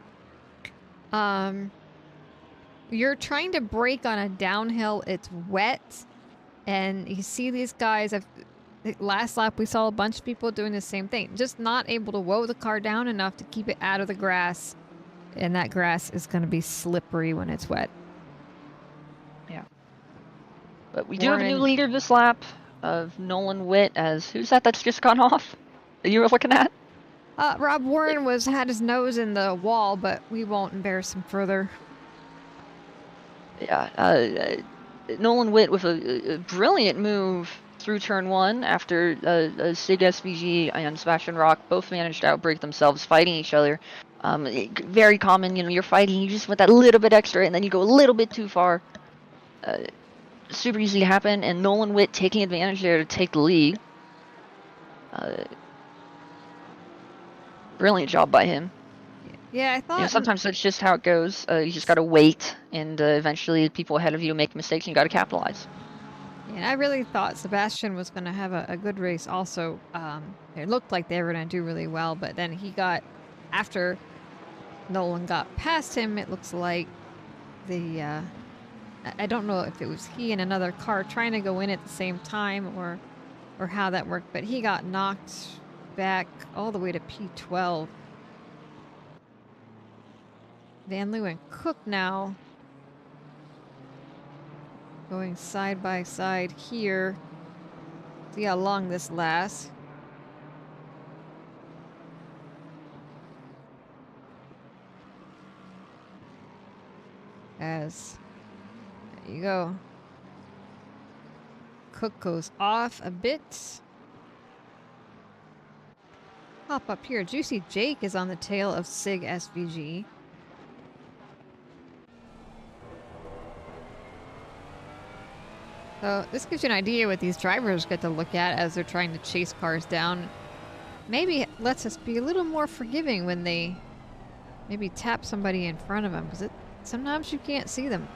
You're trying to brake on a downhill. It's wet. And you see these guys. Last lap, we saw a bunch of people doing the same thing. Just not able to woe the car down enough to keep it out of the grass. And that grass is going to be slippery when it's wet. Yeah. But we do have a new leader this lap of Nolan Witt. As who's that's just gone off? That you were looking at? Rob Warren had his nose in the wall, but we won't embarrass him further. Yeah. Nolan Witt with a brilliant move through turn 1 after Sig SVG and Sebastian Rock both managed to outbrake themselves, fighting each other. Very common, you're fighting, you just want that little bit extra, and then you go a little bit too far. Super easy to happen, and Nolan Witt taking advantage there to take the lead. Brilliant job by him. Yeah, I thought... sometimes that's just how it goes. You just gotta wait, and eventually people ahead of you make mistakes, and you gotta capitalize. Yeah, I really thought Sebastian was going to have a good race also. It looked like they were going to do really well, but then after Nolan got past him, it looks like I don't know if it was he and another car trying to go in at the same time or how that worked, but he got knocked back all the way to P12. Van Leeuwen and Cook now going side by side here. See how long this lasts. There you go. Cook goes off a bit. Hop up here. Juicy Jake is on the tail of Sig SVG. So this gives you an idea what these drivers get to look at as they're trying to chase cars down. Maybe it lets us be a little more forgiving when they maybe tap somebody in front of them, because sometimes you can't see them.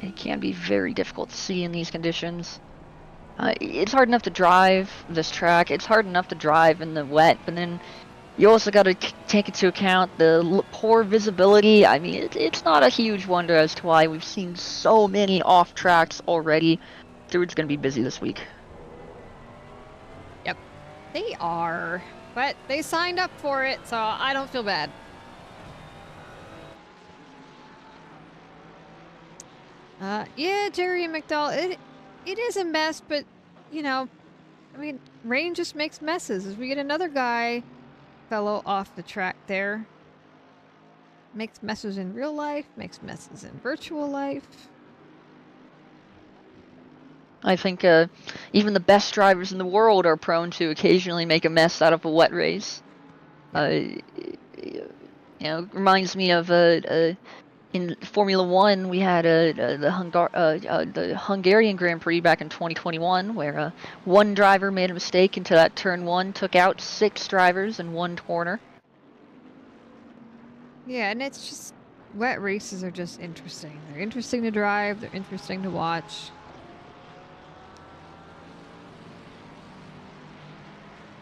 It can be very difficult to see in these conditions. It's hard enough to drive this track. It's hard enough to drive in the wet, but then you also got to take into account the poor visibility. I mean, it's not a huge wonder as to why we've seen so many off tracks already. It's going to be busy this week. Yep, they are, but they signed up for it, so I don't feel bad. Yeah, Jerry McDowell, it is a mess, but, you know, I mean, rain just makes messes. As we get another fellow off the track there. Makes messes in real life, makes messes in virtual life. I think even the best drivers in the world are prone to occasionally make a mess out of a wet race. You know, reminds me of in Formula One we had the Hungarian Grand Prix back in 2021, where one driver made a mistake into that turn one, took out 6 drivers in one corner. Yeah, and it's just wet races are just interesting. They're interesting to drive. They're interesting to watch.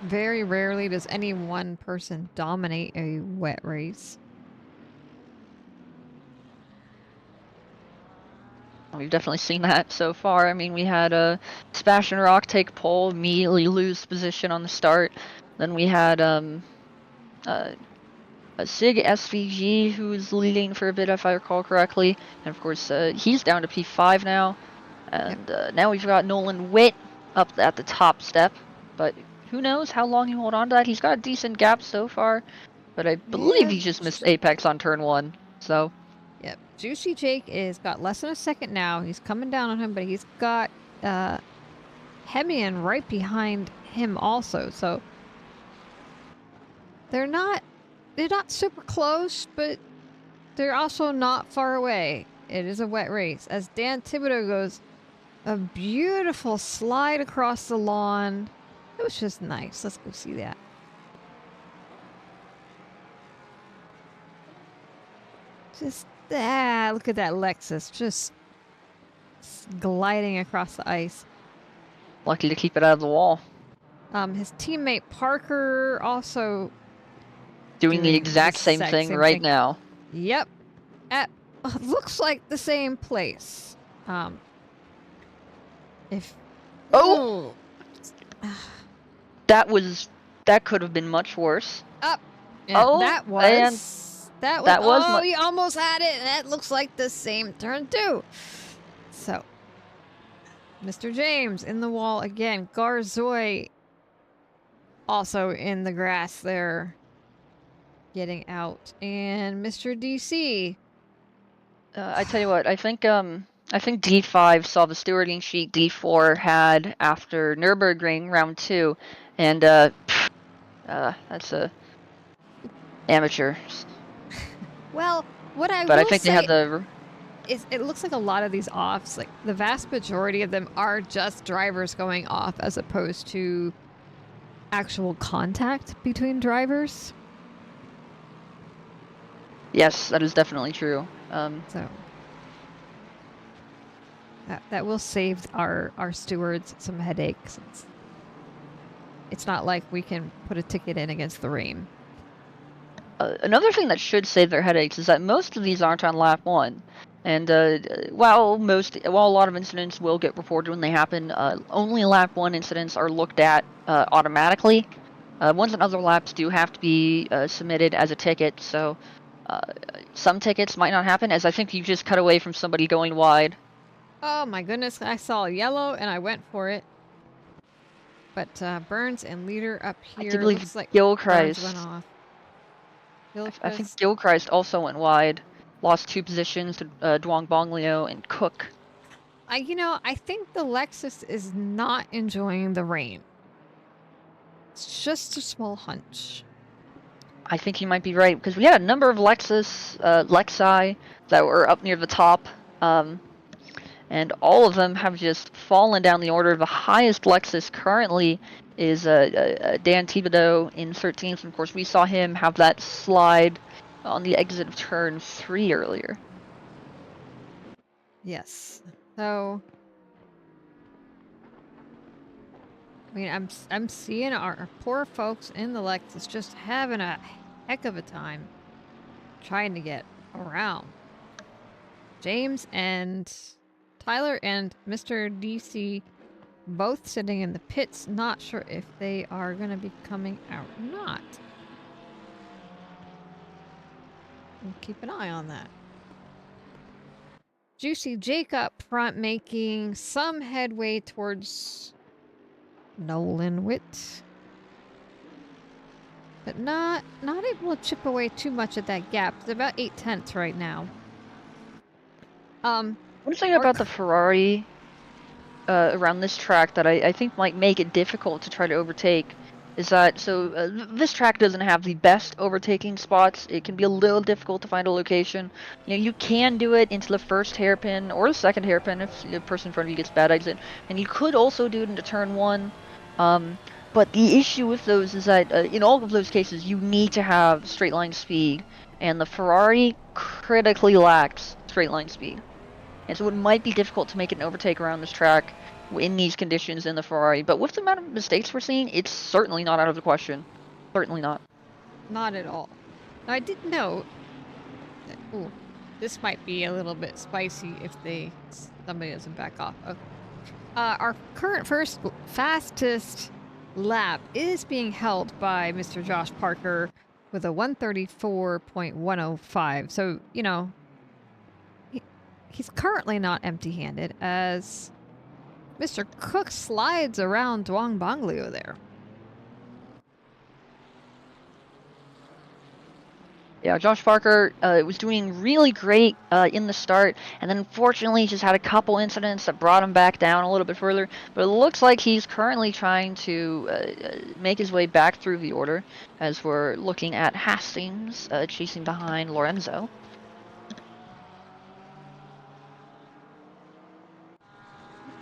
Very rarely does any one person dominate a wet race. We've definitely seen that so far. I mean, we had Sebastian Rock take pole, immediately lose position on the start. Then we had a Sig SVG who's leading for a bit, if I recall correctly. And of course, he's down to P5 now. And now we've got Nolan Witt up at the top step. But who knows how long he'll hold on to that. He's got a decent gap so far. But I believe he just missed Apex on turn 1. So... Yep. Juicy Jake is got less than a second now. He's coming down on him, but he's got Hemian right behind him also. So they're not super close, but they're also not far away. It is a wet race. As Dan Thibodeau goes, a beautiful slide across the lawn. It was just nice. Let's go see that. Just look at that Lexus just gliding across the ice. Lucky to keep it out of the wall. His teammate Parker also doing the exact same thing right now. Yep. At looks like the same place. That could have been much worse. Up. That was he almost had it, and that looks like the same turn too. So, Mr. James in the wall again. Garzoy also in the grass there, getting out, and Mr. DC. I tell you what, I think D5 saw the stewarding sheet D4 had after Nürburgring round 2, and that's a amateur. Well, what I but will I think say they had the. It looks like a lot of these offs, like the vast majority of them, are just drivers going off as opposed to actual contact between drivers. Yes, that is definitely true. So that will save our stewards some headaches. It's not like we can put a ticket in against the rain. Another thing that should save their headaches is that most of these aren't on lap 1. And while a lot of incidents will get reported when they happen, only lap 1 incidents are looked at automatically. Ones on other laps do have to be submitted as a ticket, so some tickets might not happen, as I think you just cut away from somebody going wide. Oh my goodness, I saw yellow and I went for it. But Burns and Leader up here, I believe looks like Gilchrist Burns went off. I think Gilchrist also went wide. Lost 2 positions to Duong Bonglio and Cook. I think the Lexus is not enjoying the rain. It's just a small hunch. I think you might be right, because we had a number of Lexi that were up near the top, and all of them have just fallen down the order. The highest Lexus currently is Dan Thibodeau in 13th. Of course, we saw him have that slide on the exit of turn 3 earlier. Yes. So, I mean, I'm seeing our poor folks in the Lexus just having a heck of a time trying to get around. James and Tyler and Mr. DC both sitting in the pits, not sure if they are going to be coming out or not. We'll keep an eye on that. Juicy Jake up front, making some headway towards Nolan Witt. But not able to chip away too much at that gap. It's about 8/10 right now. One thing about the Ferrari around this track that I think might make it difficult to try to overtake is that, this track doesn't have the best overtaking spots. It can be a little difficult to find a location. You know, you can do it into the first hairpin or the second hairpin if the person in front of you gets bad exit, and you could also do it into turn 1. But the issue with those is that in all of those cases, you need to have straight line speed, and the Ferrari critically lacks straight line speed. And so it might be difficult to make an overtake around this track in these conditions in the Ferrari. But with the amount of mistakes we're seeing, it's certainly not out of the question. Certainly not. Not at all. Now, I did note that, ooh, this might be a little bit spicy if somebody doesn't back off. Okay. Our current fastest lap is being held by Mr. Josh Parker with a 1:34.105. So, you know, he's currently not empty-handed as Mr. Cook slides around Duong Bonglio there. Yeah, Josh Parker was doing really great in the start, and then unfortunately he just had a couple incidents that brought him back down a little bit further. But it looks like he's currently trying to make his way back through the order, as we're looking at Hastings chasing behind Lorenzo.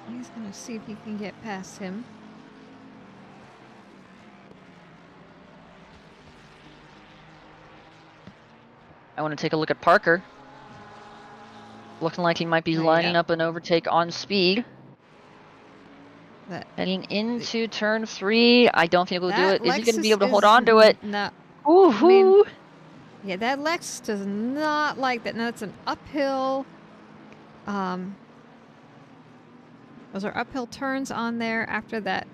He's gonna see if he can get past him. I want to take a look at Parker. Looking like he might be lining up an overtake on speed. Heading into turn 3. I don't think he'll do it. Is he going to be able to hold on to it? No. Ooh. I mean, yeah, that Lexus does not like that. Now it's an uphill. Those are uphill turns on there after that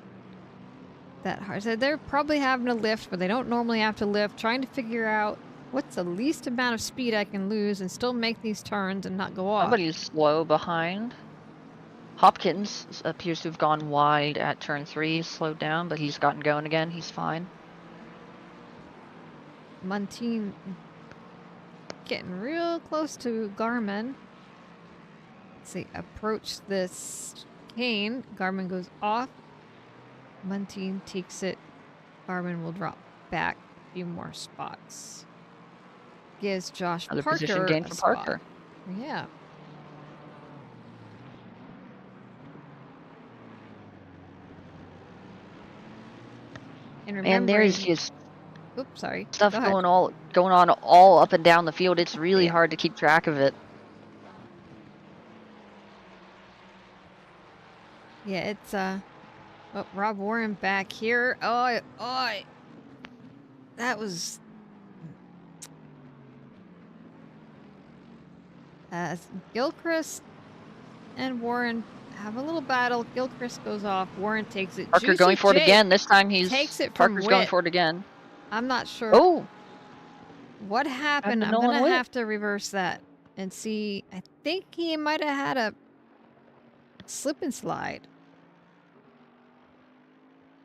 hard. So they're probably having to lift, but they don't normally have to lift. Trying to figure out what's the least amount of speed I can lose and still make these turns and not go off. Somebody's slow behind. Hopkins appears to have gone wide at turn 3, slowed down, but he's gotten going again. He's fine. Montine getting real close to Garmin. Let's see, approach this cane. Garmin goes off. Montine takes it. Garmin will drop back a few more spots. Gives Josh Another Parker position gain a for spot. Parker. Yeah. And there's just oops, sorry. stuff going on all up and down the field. It's really hard to keep track of it. Yeah, it's Rob Warren back here. Oh, that was Gilchrist and Warren have a little battle. Gilchrist goes off. Warren takes it. Parker going for it again. This time Parker's going for it again. I'm not sure. Oh, what happened? I'm gonna have to reverse that and see. I think he might have had a slip and slide.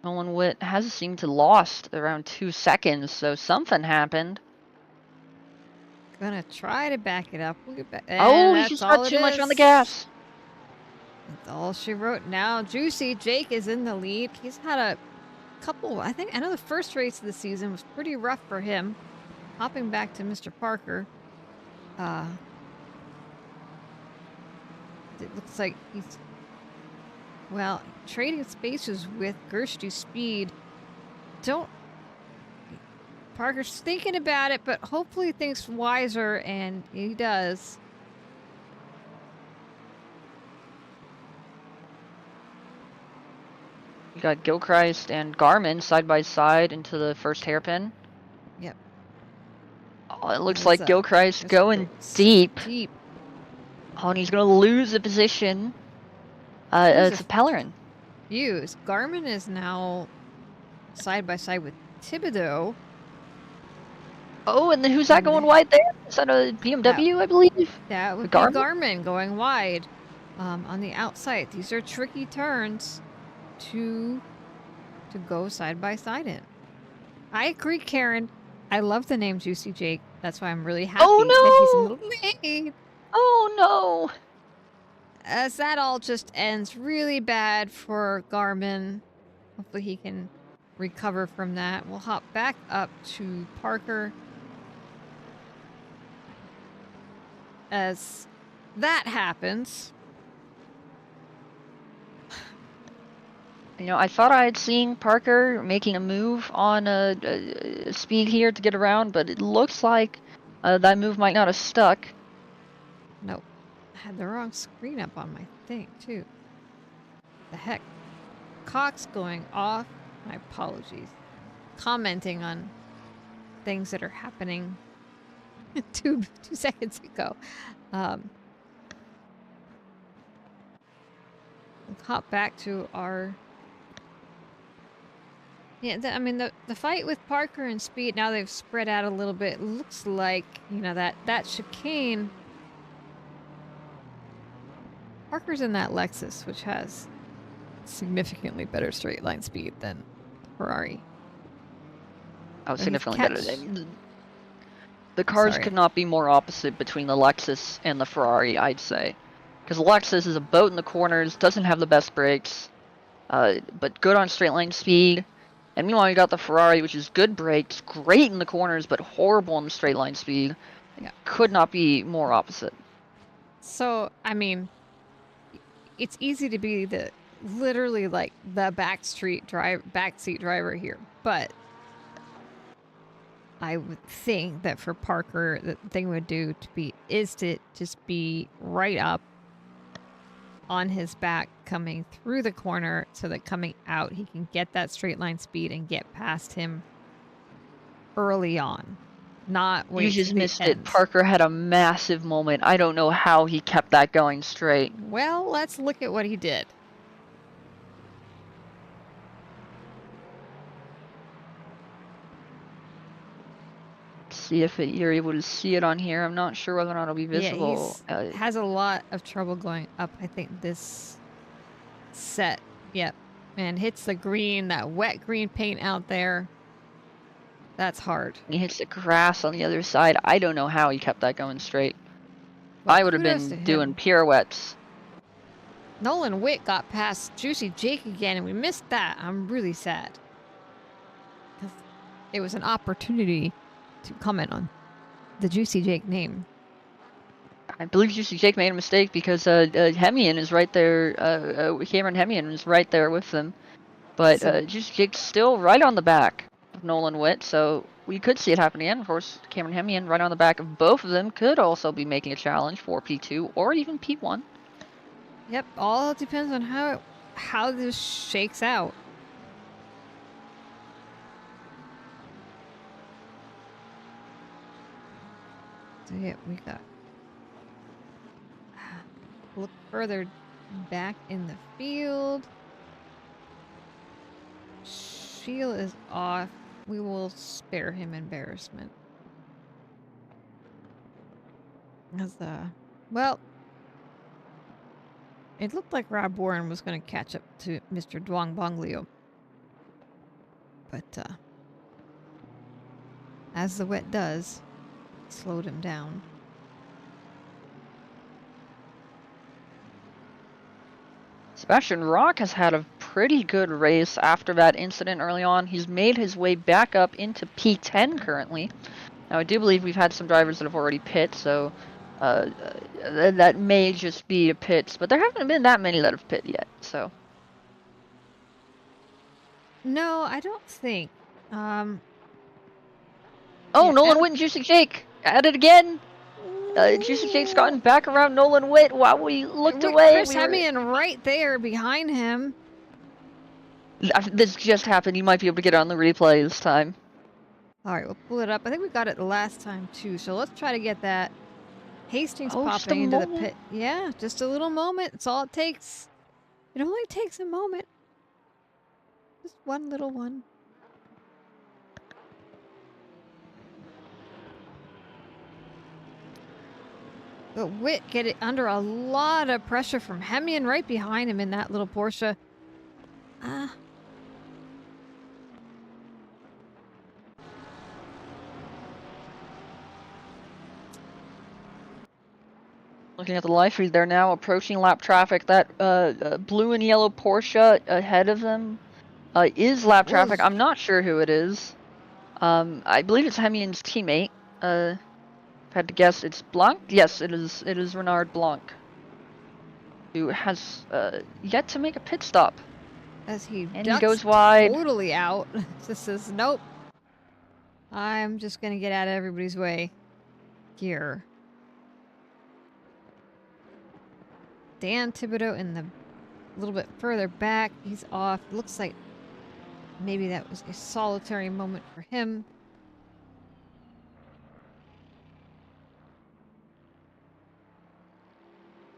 Nolan Witt has seemed to lost around 2 seconds, so something happened. Gonna try to back it up. We'll get back. Oh, he just got too much on the gas. That's all she wrote. Now, Juicy Jake is in the lead. He's had a couple. I know the first race of the season was pretty rough for him. Hopping back to Mr. Parker. It looks like he's trading spaces with Gerstu Speed. Parker's thinking about it, but hopefully thinks wiser, and he does. You got Gilchrist and Garmin side by side into the first hairpin. Yep. Oh, it looks like Gilchrist going deep. Oh, and he's going to lose the position. It's Pellerin. Garmin is now side by side with Thibodeau. Oh, and then who's that going wide there? Is that a BMW, I believe? That would A be Garmin? Garmin going wide on the outside. These are tricky turns to go side by side in. I agree, Karen. I love the name Juicy Jake. That's why I'm really happy that he's in the lead. Oh no! As that all just ends really bad for Garmin. Hopefully he can recover from that. We'll hop back up to Parker. As that happens. You know, I thought I had seen Parker making a move on speed here to get around, but it looks like that move might not have stuck. Nope. I had the wrong screen up on my thing, too. The heck? Cox going off. My apologies. Commenting on things that are happening 2 seconds ago. We'll hop back to our... Yeah, I mean, the fight with Parker and Speed, now they've spread out a little bit. It looks like, you know, that chicane... Parker's in that Lexus, which has significantly better straight line speed than Ferrari. Oh, significantly better. The I'm cars sorry. could not be more opposite between the Lexus and the Ferrari, I'd say. Because the Lexus is a boat in the corners, doesn't have the best brakes, but good on straight line speed. And meanwhile, you got the Ferrari, which is good brakes, great in the corners, but horrible on the straight line speed. Yeah. Could not be more opposite. So, I mean, it's easy to be literally like the backseat driver here, but I would think that for Parker, the thing would do is to just be right up on his back coming through the corner so that coming out he can get that straight line speed and get past him early on. Not wait. You just to the missed end. it. Parker had a massive moment. I don't know how he kept that going straight. Well, let's look at what he did. See if you're able to see it on here. I'm not sure whether or not it'll be visible. Yeah, he has a lot of trouble going up. I think this set, yep, and hits the green, that wet green paint out there. That's hard. He hits the grass on the other side. I don't know how he kept that going straight. Well, I would have kudos to been him. doing pirouettes. Nolan Witt got past Juicy Jake again, and we missed that. I'm really sad. 'Cause it was an opportunity to comment on the Juicy Jake name. I believe Juicy Jake made a mistake because Hemian is right there. Cameron Hemian is right there with them. But Juicy Jake's still right on the back of Nolan Witt, so we could see it happen again. Of course, Cameron Hemian right on the back of both of them could also be making a challenge for P2 or even P1. Yep, all depends on how this shakes out. So yeah, we got look further back in the field. Shield is off. We will spare him embarrassment. As well, it looked like Rob Warren was going to catch up to Mr. Duong Bonglio. But as the wet does, it slowed him down. Sebastian Rock has had a pretty good race after that incident early on. He's made his way back up into P10 currently. Now, I do believe we've had some drivers that have already pit, so that may just be a pits, but there haven't been that many that have pit yet, so. No, I don't think. Oh, yeah, Nolan Witt and Juicy Jake at it again. Juicy Jake's gotten back around Nolan Witt while we looked away. Chris Hemian right there behind him. This just happened. You might be able to get it on the replay this time. All right, we'll pull it up. I think we got it last time too, so let's try to get that. Hastings Oh, just a popping into the moment. pit. Yeah, just a little moment. It's all it takes. It only takes a moment. Just one little one. But Witt get it under a lot of pressure from Hemian right behind him in that little Porsche. Looking at the live feed, they're now approaching lap traffic. That blue and yellow Porsche ahead of them is lap traffic. I'm not sure who it is. I believe it's Hemian's teammate. If I had to guess, it's Blanc. Yes, it is. It is Renard Blanc, who has yet to make a pit stop. As he goes wide. Totally out. Just says, nope. I'm just gonna get out of everybody's way here. Dan Thibodeau in the little bit further back. He's off. Looks like maybe that was a solitary moment for him.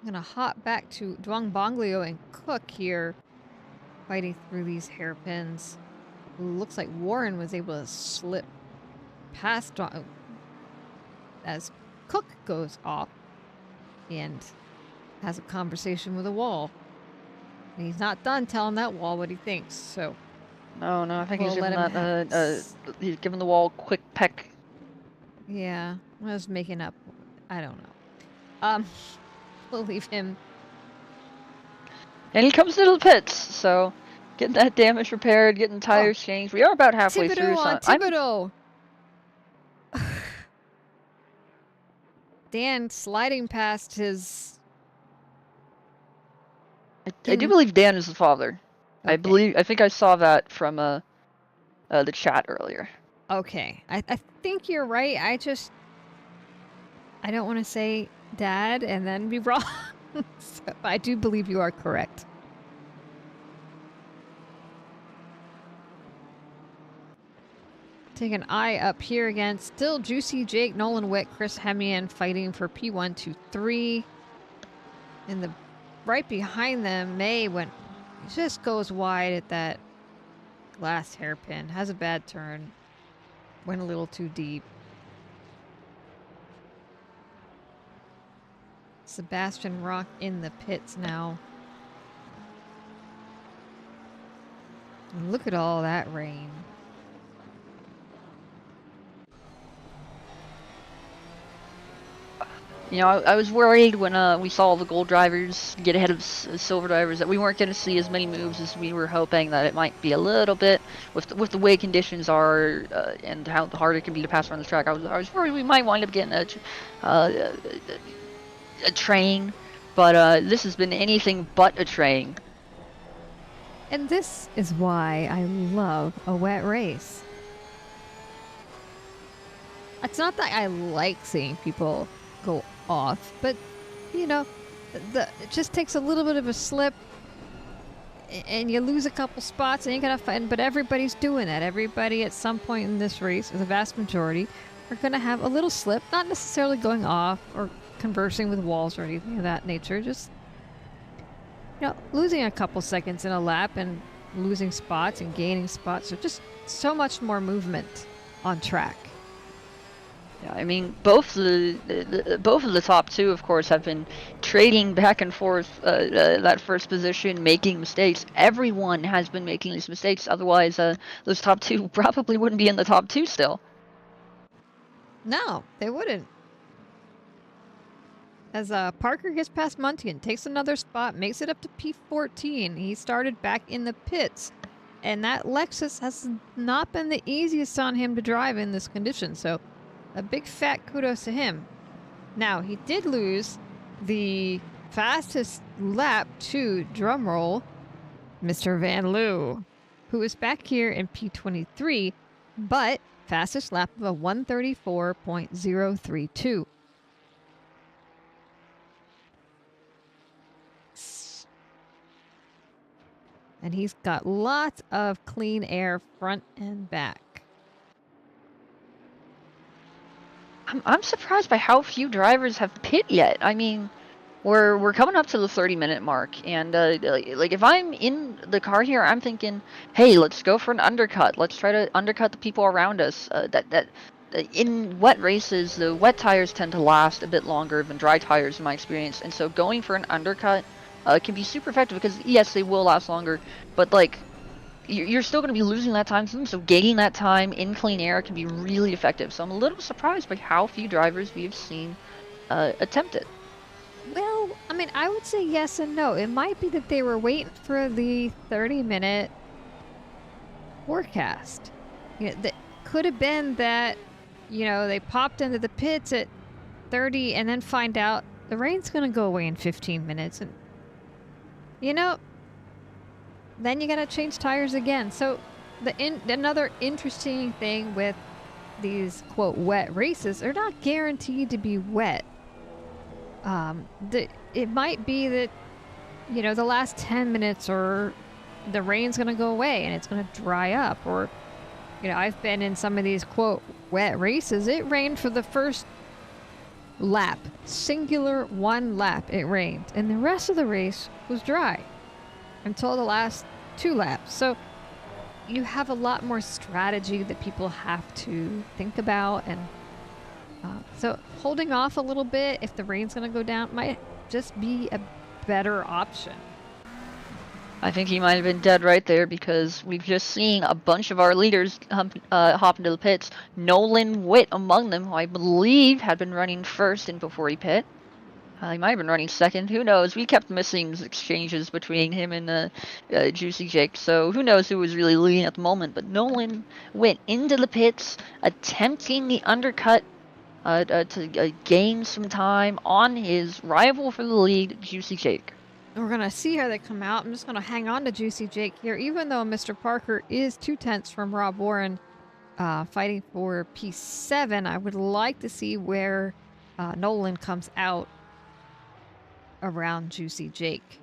I'm gonna hop back to Duong Bonglio and Cook here, fighting through these hairpins. Looks like Warren was able to slip past as Cook goes off and has a conversation with a wall. And he's not done telling that wall what he thinks, so... No, I think he's we'll he's giving the wall a quick peck. Yeah, I was making up. I don't know. We'll leave him. And he comes into the pits, so getting that damage repaired, getting tires changed. We are about halfway through. Thibodeau! Dan sliding past his... I do believe Dan is the father. Okay. I think I saw that from the chat earlier. Okay, I think you're right. I don't want to say dad and then be wrong. So I do believe you are correct. Take an eye up here again. Still Juicy, Jake, Nolan Witt, Chris Hemian fighting for P1, 2, 3. And the right behind them, May just goes wide at that glass hairpin. Has a bad turn. Went a little too deep. Sebastian Rock in the pits now. And look at all that rain. You know, I was worried when we saw the gold drivers get ahead of silver drivers that we weren't going to see as many moves as we were hoping, that it might be a little bit with the way conditions are and how hard it can be to pass around the track. I was worried we might wind up getting a train, but this has been anything but a train. And this is why I love a wet race. It's not that I like seeing people go off, but you know, it just takes a little bit of a slip and you lose a couple spots and you gotta fight. But everybody's doing that. Everybody at some point in this race, the vast majority, are gonna have a little slip, not necessarily going off or conversing with walls or anything of that nature, just, you know, losing a couple seconds in a lap and losing spots and gaining spots. So just so much more movement on track. Yeah, I mean, both of the top two, of course, have been trading back and forth that first position, making mistakes. Everyone has been making these mistakes. Otherwise, those top two probably wouldn't be in the top two still. No, they wouldn't. As Parker gets past Muntian, takes another spot, makes it up to P14. He started back in the pits. And that Lexus has not been the easiest on him to drive in this condition. So a big fat kudos to him. Now, he did lose the fastest lap to, drumroll, Mr. Van Loo, who is back here in P23, but fastest lap of a 134.032. And he's got lots of clean air front and back. I'm surprised by how few drivers have pit yet. I mean, we're coming up to the 30-minute mark, and like if I'm in the car here, I'm thinking, hey, let's go for an undercut. Let's try to undercut the people around us. That in wet races, the wet tires tend to last a bit longer than dry tires in my experience, and so going for an undercut can be super effective because yes, they will last longer, but like you're still going to be losing that time to them, so gaining that time in clean air can be really effective. So I'm a little surprised by how few drivers we have seen attempt it. Well, I mean, I would say yes and no. It might be that they were waiting for the 30-minute forecast. You know, that could have been that, you know, they popped into the pits at 30 and then find out the rain's going to go away in 15 minutes. And, you know, then you got to change tires again. So another interesting thing with these, quote, wet races, they're not guaranteed to be wet. It might be that, you know, the last 10 minutes or the rain's going to go away and it's going to dry up. Or, you know, I've been in some of these, quote, wet races. It rained for the first lap. Singular one lap it rained. And the rest of the race was dry until the last 2 laps. So you have a lot more strategy that people have to think about. And so holding off a little bit if the rain's going to go down might just be a better option. I think he might have been dead right there because we've just seen a bunch of our leaders hop into the pits. Nolan Witt among them, who I believe had been running first and before he pit. He might have been running second. Who knows? We kept missing exchanges between him and Juicy Jake, so who knows who was really leading at the moment. But Nolan went into the pits, attempting the undercut to gain some time on his rival for the lead, Juicy Jake. We're going to see how they come out. I'm just going to hang on to Juicy Jake here, even though Mr. Parker is 2/10 from Rob Warren fighting for P7. I would like to see where Nolan comes out around Juicy Jake.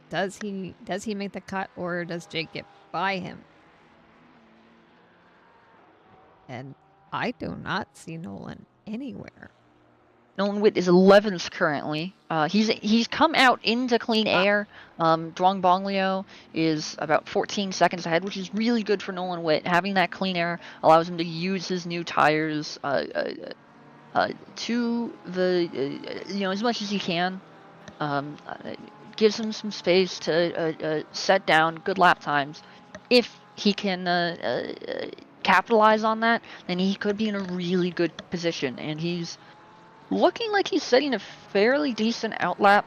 Does he make the cut, or does Jake get by him? And I do not see Nolan anywhere. Nolan Witt is 11th currently. He's come out into clean air. Duong Bonglio is about 14 seconds ahead, which is really good for Nolan Witt. Having that clean air allows him to use his new tires to the you know, as much as he can. Gives him some space to set down good lap times. If he can capitalize on that, then he could be in a really good position, and he's looking like he's setting a fairly decent outlap.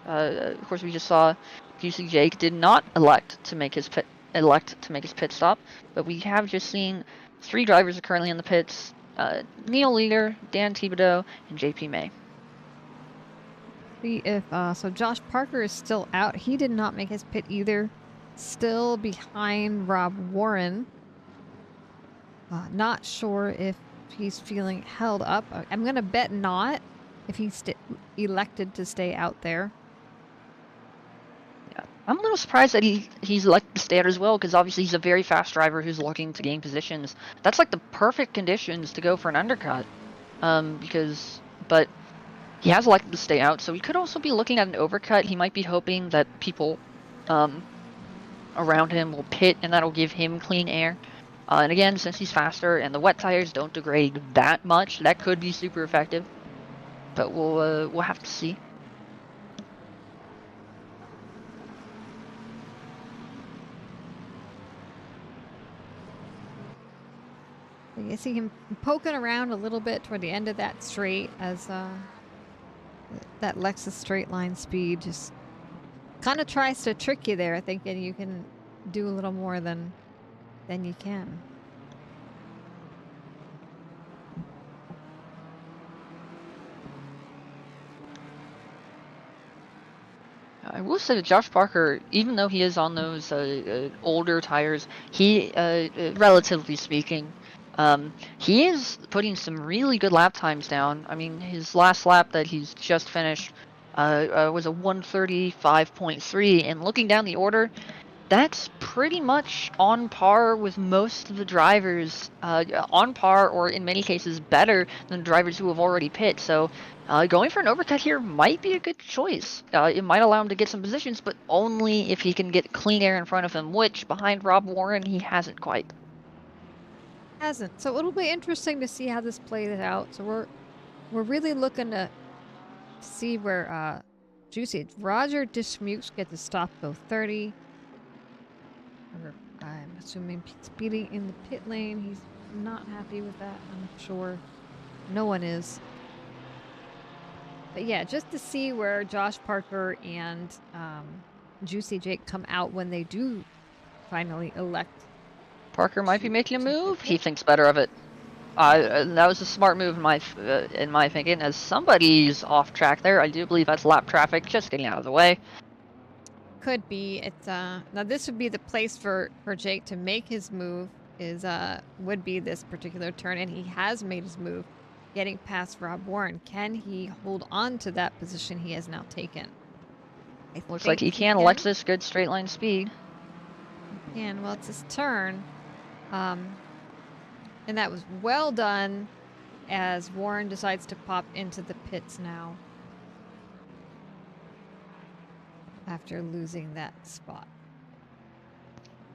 Of course, we just saw Juicy Jake did not elect to make his pit stop, but we have just seen 3 drivers are currently in the pits: Neil Leader, Dan Thibodeau, and JP May. See if so Josh Parker is still out. He did not make his pit either. Still behind Rob Warren. Not sure if he's feeling held up. I'm gonna bet not, if he's elected to stay out there. Yeah, I'm a little surprised that he's elected to stay out as well, because obviously he's a very fast driver who's looking to gain positions. That's like the perfect conditions to go for an undercut. But he has elected to stay out, so he could also be looking at an overcut. He might be hoping that people around him will pit, and that'll give him clean air. And again, since he's faster and the wet tires don't degrade that much, that could be super effective. But we'll have to see. You see him poking around a little bit toward the end of that straight as that Lexus straight line speed just kind of tries to trick you there, thinking you can do a little more than you can. I will say that Josh Parker, even though he is on those older tires, he, relatively speaking, he is putting some really good lap times down. I mean, his last lap that he's just finished was a 1:35.3, and looking down the order, that's pretty much on par with most of the drivers, on par or in many cases better than drivers who have already pit. So going for an overcut here might be a good choice. It might allow him to get some positions, but only if he can get clean air in front of him, which behind Rob Warren he hasn't quite. hasn't. So it'll be interesting to see how this plays out. So we're really looking to see where Juicy Roger Dismukes get to stop go 30. I'm assuming speeding in the pit lane. He's not happy with that, I'm sure. No one is. But yeah, just to see where Josh Parker and Juicy Jake come out when they do finally elect. Parker might be making a move. He thinks better of it. That was a smart move in my thinking. As somebody's off track there, I do believe that's lap traffic just getting out of the way. Could be. It's now this would be the place for Jake to make his move. Would be this particular turn, and he has made his move, getting past Rob Warren. Can he hold on to that position he has now taken? Looks like he can. Alexis, good straight line speed. And well, it's his turn. And that was well done as Warren decides to pop into the pits now after losing that spot.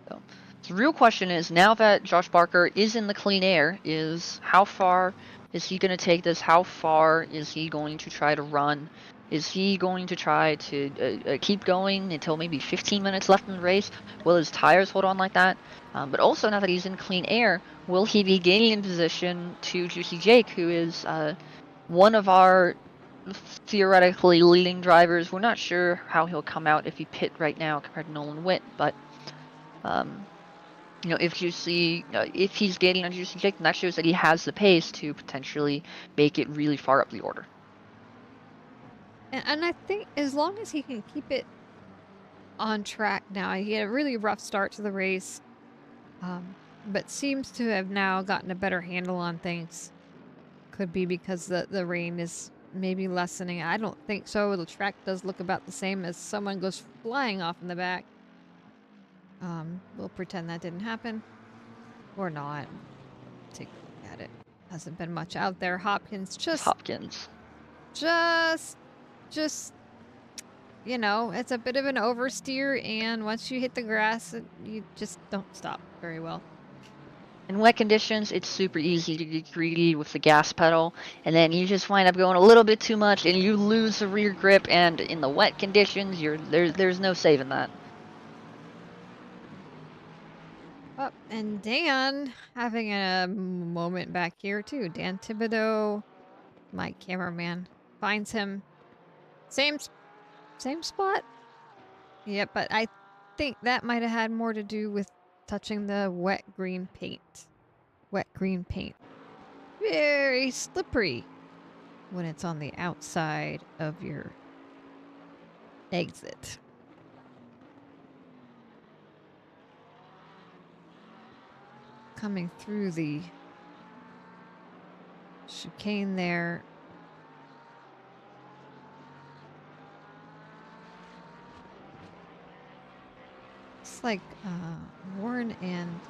So the real question is, now that Josh Parker is in the clean air, is how far is he going to take this? How far is he going to try to run? Is he going to try to keep going until maybe 15 minutes left in the race? Will his tires hold on like that? But also, now that he's in clean air, will he be gaining in position to Juicy Jake, who is one of our theoretically leading drivers? We're not sure how he'll come out if he pit right now compared to Nolan Witt, but you know, if he's gaining on Juicy Jake, then that shows that he has the pace to potentially make it really far up the order. And I think as long as he can keep it on track now, he had a really rough start to the race, but seems to have now gotten a better handle on things. Could be because the rain is maybe lessening. I don't think so. The track does look about the same as someone goes flying off in the back. We'll pretend that didn't happen. Or not. Take a look at it. Hasn't been much out there. Hopkins, you know, it's a bit of an oversteer, and once you hit the grass, you just don't stop very well. In wet conditions, it's super easy to get greedy with the gas pedal, and then you just wind up going a little bit too much, and you lose the rear grip, and in the wet conditions, there's no saving that. Oh, and Dan having a moment back here, too. Dan Thibodeau, my cameraman, finds him. Same spot? Yep, but I think that might have had more to do with touching the wet green paint. Wet green paint. Very slippery when it's on the outside of your exit. Coming through the chicane there. It's like Warren and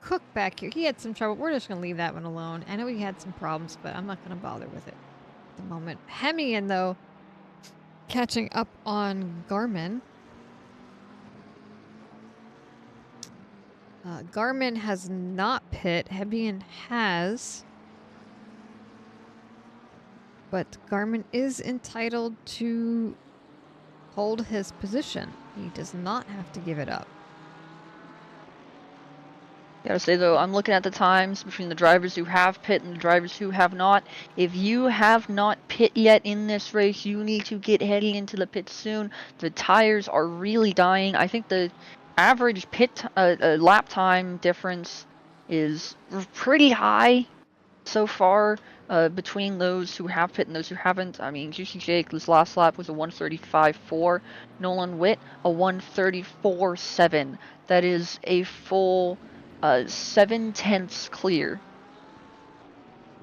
Cook back here. He had some trouble. We're just going to leave that one alone. I know he had some problems, but I'm not going to bother with it at the moment. Hemian, though, catching up on Garmin. Garmin has not pit. Hemian has. But Garmin is entitled to hold his position. He does not have to give it up. Gotta say though, I'm looking at the times between the drivers who have pit and the drivers who have not. If you have not pit yet in this race, you need to get heading into the pit soon. The tires are really dying. I think the average pit lap time difference is pretty high so far between those who have pit and those who haven't. I mean, Juicy Jake, this last lap was a 1:35.4. Nolan Witt, a 1:34.7. That is a full 7/10 clear.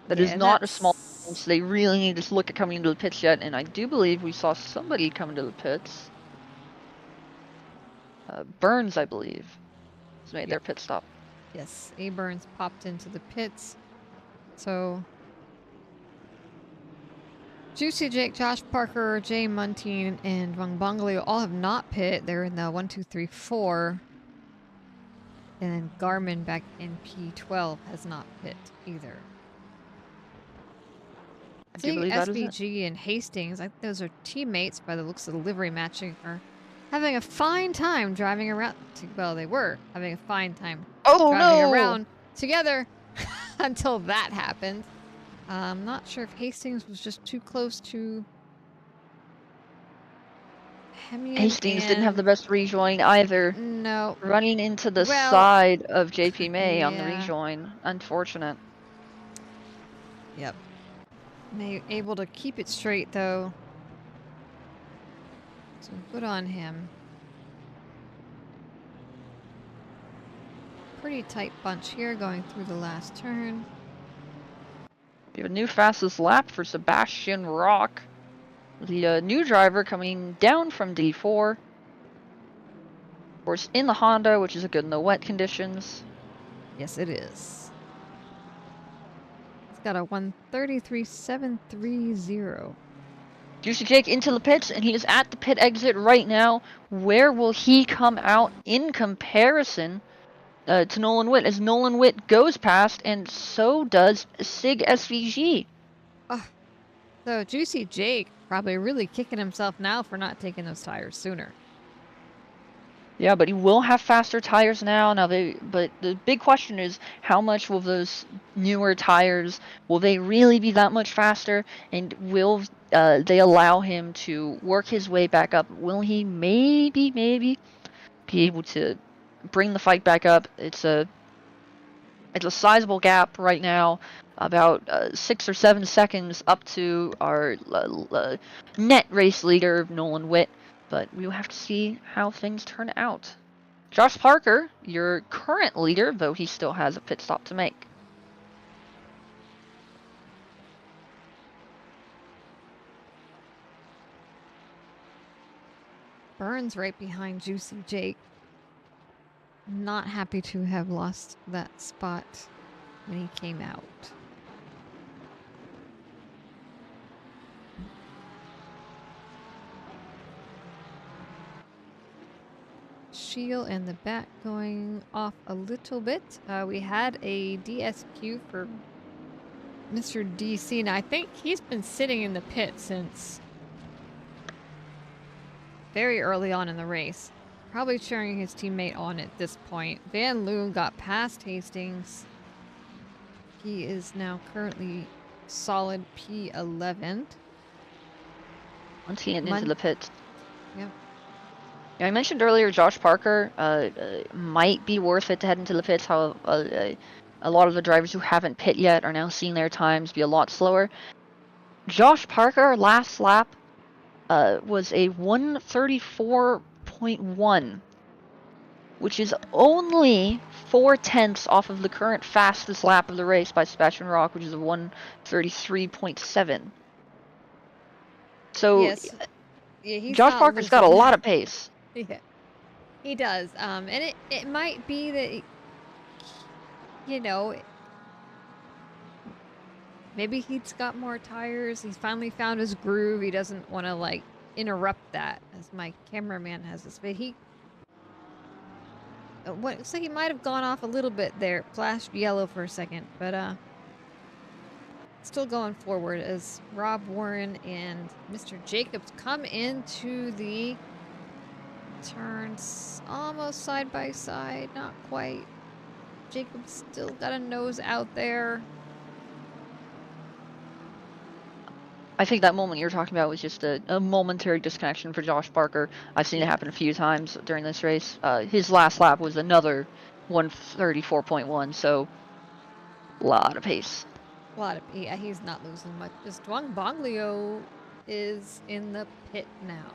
That is not a small difference. They really need to look at coming into the pits yet, and I do believe we saw somebody come into the pits. Burns, I believe, has made their pit stop. Yes, A. Burns popped into the pits. So, Juicy Jake, Josh Parker, Jay Muntean, and Wang Bongaleo all have not pit. They're in the 1, 2, 3, 4. And then Garmin back in P12 has not pit either. I do Seeing believe that is it. SVG and Hastings, I think those are teammates by the looks of the livery matching, are having a fine time driving around. Well, they were having a fine time Oh driving no! around together until that happened. I'm not sure if Hastings was just too close to Hemian. Hastings didn't have the best rejoin either. No. Running into the Well, side of JP May on the yeah. rejoin. Unfortunate. Yep. Able to keep it straight though. So good on him. Pretty tight bunch here going through the last turn. We have a new fastest lap for Sebastian Rock. The new driver coming down from D4. Of course, in the Honda, which is good in the wet conditions. Yes, it is. It's got a 133.730. Juicy Jake into the pits, and he is at the pit exit right now. Where will he come out in comparison to Nolan Witt, as Nolan Witt goes past, and so does Sig SVG. So Juicy Jake probably really kicking himself now for not taking those tires sooner. Yeah, but he will have faster tires now. But the big question is, how much will those newer tires, will they really be that much faster? And will they allow him to work his way back up? Will he maybe be able to bring the fight back up? It's a sizable gap right now, about 6 or 7 seconds up to our net race leader, Nolan Witt. But we'll have to see how things turn out. Josh Parker, your current leader, though he still has a pit stop to make. Burns right behind Juicy Jake. Not happy to have lost that spot when he came out. Shield in the back going off a little bit. We had a DSQ for Mr. DC. Now I think he's been sitting in the pit since very early on in the race. Probably cheering his teammate on at this point. Van Loon got past Hastings. He is now currently solid P11. Once he gets into the pits. Yep. Yeah, I mentioned earlier Josh Parker might be worth it to head into the pits. How a lot of the drivers who haven't pit yet are now seeing their times be a lot slower. Josh Parker last lap was a 134.1, which is only 4/10 off of the current fastest lap of the race by Sebastian Rock, which is a 133.7. So yes. Yeah, Josh Parker's got a lot of pace. Yeah, he does. And it might be that, you know, maybe he's got more tires. He's finally found his groove. He doesn't want to, like, interrupt that, as my cameraman has this. But he... looks like he might have gone off a little bit there. Flashed yellow for a second. But, still going forward as Rob Warren and Mr. Jacobs come into the turns almost side by side. Not quite. Jacobs still got a nose out there. I think that moment you're talking about was just a momentary disconnection for Josh Parker. I've seen it happen a few times during this race. His last lap was another 134.1, so a lot of pace. A lot of, yeah, he's not losing much. Just Dwang Bonglio is in the pit now.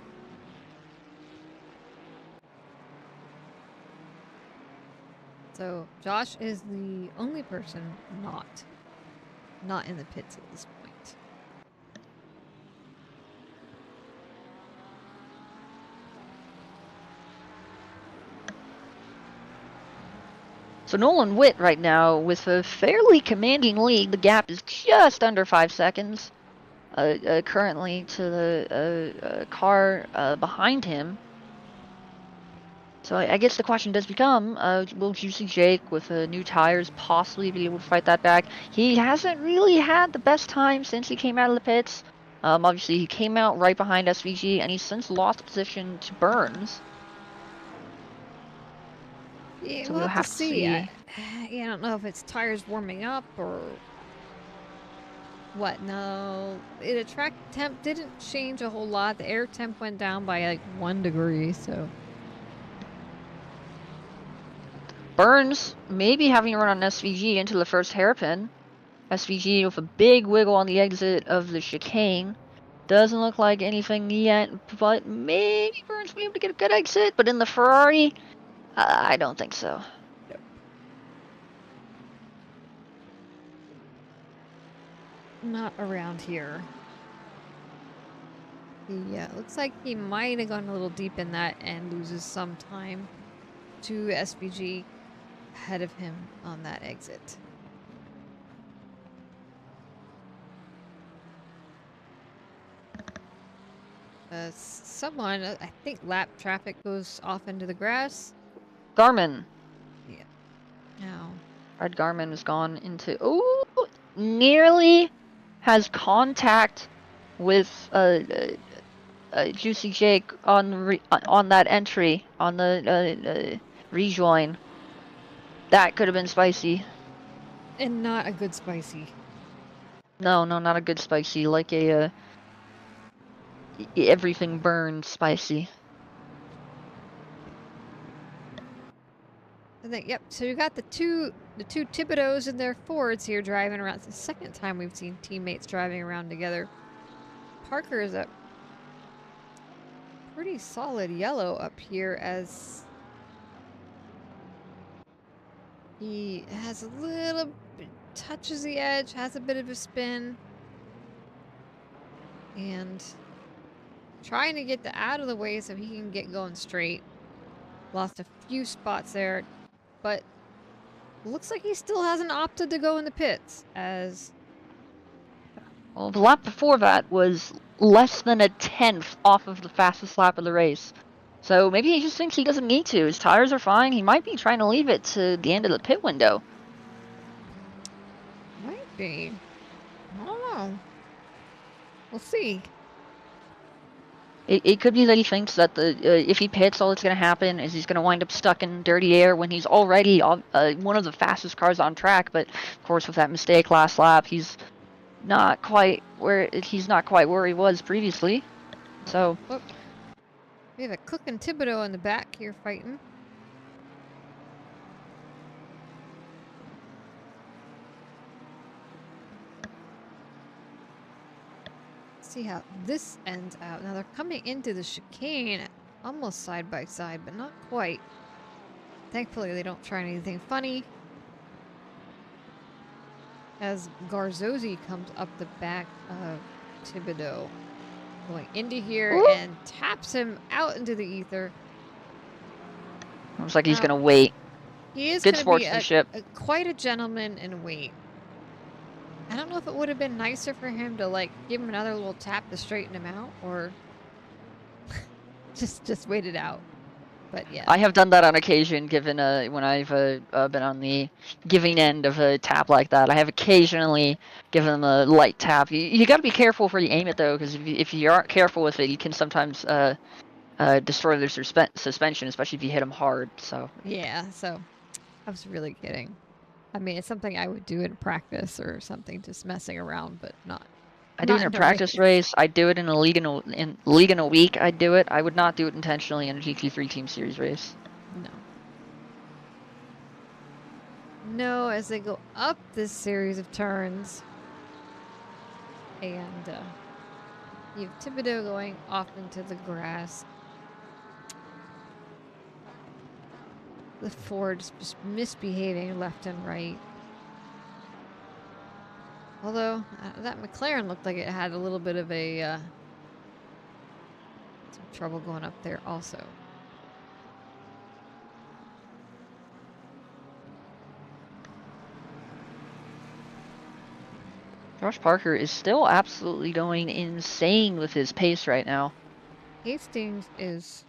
So Josh is the only person not in the pits at this point. So Nolan Witt right now with a fairly commanding lead. The gap is just under 5 seconds currently to the car behind him. So I guess the question does become, will Juicy Jake with new tires possibly be able to fight that back? He hasn't really had the best time since he came out of the pits. Obviously he came out right behind SVG, and he's since lost position to Burns. Yeah, So we'll we'll have to have to see. see. I don't know if it's tires warming up or what. No, the track temp didn't change a whole lot. The air temp went down by like 1 degree, so. Burns maybe having to run on SVG into the first hairpin. SVG with a big wiggle on the exit of the chicane. Doesn't look like anything yet, but maybe Burns will be able to get a good exit. But in the Ferrari, I don't think so. Not around here. Yeah, looks like he might have gone a little deep in that and loses some time to SVG ahead of him on that exit. Someone, I think lap traffic goes off into the grass. Garmin. Yeah. Now. Red Garmin has gone into... Ooh! Nearly has contact with Juicy Jake on that entry, on the rejoin. That could have been spicy. And not a good spicy. No, not a good spicy. Like a everything burned spicy. I think, yep. So you got the two Thibodeaus and their Fords here driving around. It's the second time we've seen teammates driving around together. Parker is a pretty solid yellow up here as he has a little bit, touches the edge, has a bit of a spin, and trying to get out of the way so he can get going straight. Lost a few spots there, but looks like he still hasn't opted to go in the pits as... Well, the lap before that was less than a 10th off of the fastest lap of the race. So maybe he just thinks he doesn't need to. His tires are fine. He might be trying to leave it to the end of the pit window. Might be. I don't know. We'll see. It could be that he thinks that if he pits, all that's going to happen is he's going to wind up stuck in dirty air when he's already one of the fastest cars on track. But of course, with that mistake last lap, he's not quite where he was previously. So Whoop. We have a Cook and Thibodeau in the back here fighting. See how this ends out. Now they're coming into the chicane almost side by side, but not quite. Thankfully, they don't try anything funny. As Garzosi comes up the back of Thibodeau, going into here Ooh. and taps him out into the ether. looks like he's going to wait. He is Good going to be sportsmanship. quite a gentleman and wait. I don't know if it would have been nicer for him to like give him another little tap to straighten him out, or just wait it out. But yeah, I have done that on occasion, given when I've been on the giving end of a tap like that. I have occasionally given them a light tap. You got to be careful before you aim it, though, because if you aren't careful with it, you can sometimes destroy their suspension, especially if you hit them hard. So yeah. So I was really kidding. I mean, it's something I would do in practice or something, just messing around, but not. I do it in a practice race. I do it in a league in a week. I do it. I would not do it intentionally in a GT3 Team Series race. No. No, as they go up this series of turns, and you have Thibodeau going off into the grass. The Ford's just misbehaving left and right. Although, that McLaren looked like it had a little bit of a some trouble going up there also. Josh Parker is still absolutely going insane with his pace right now. Hastings is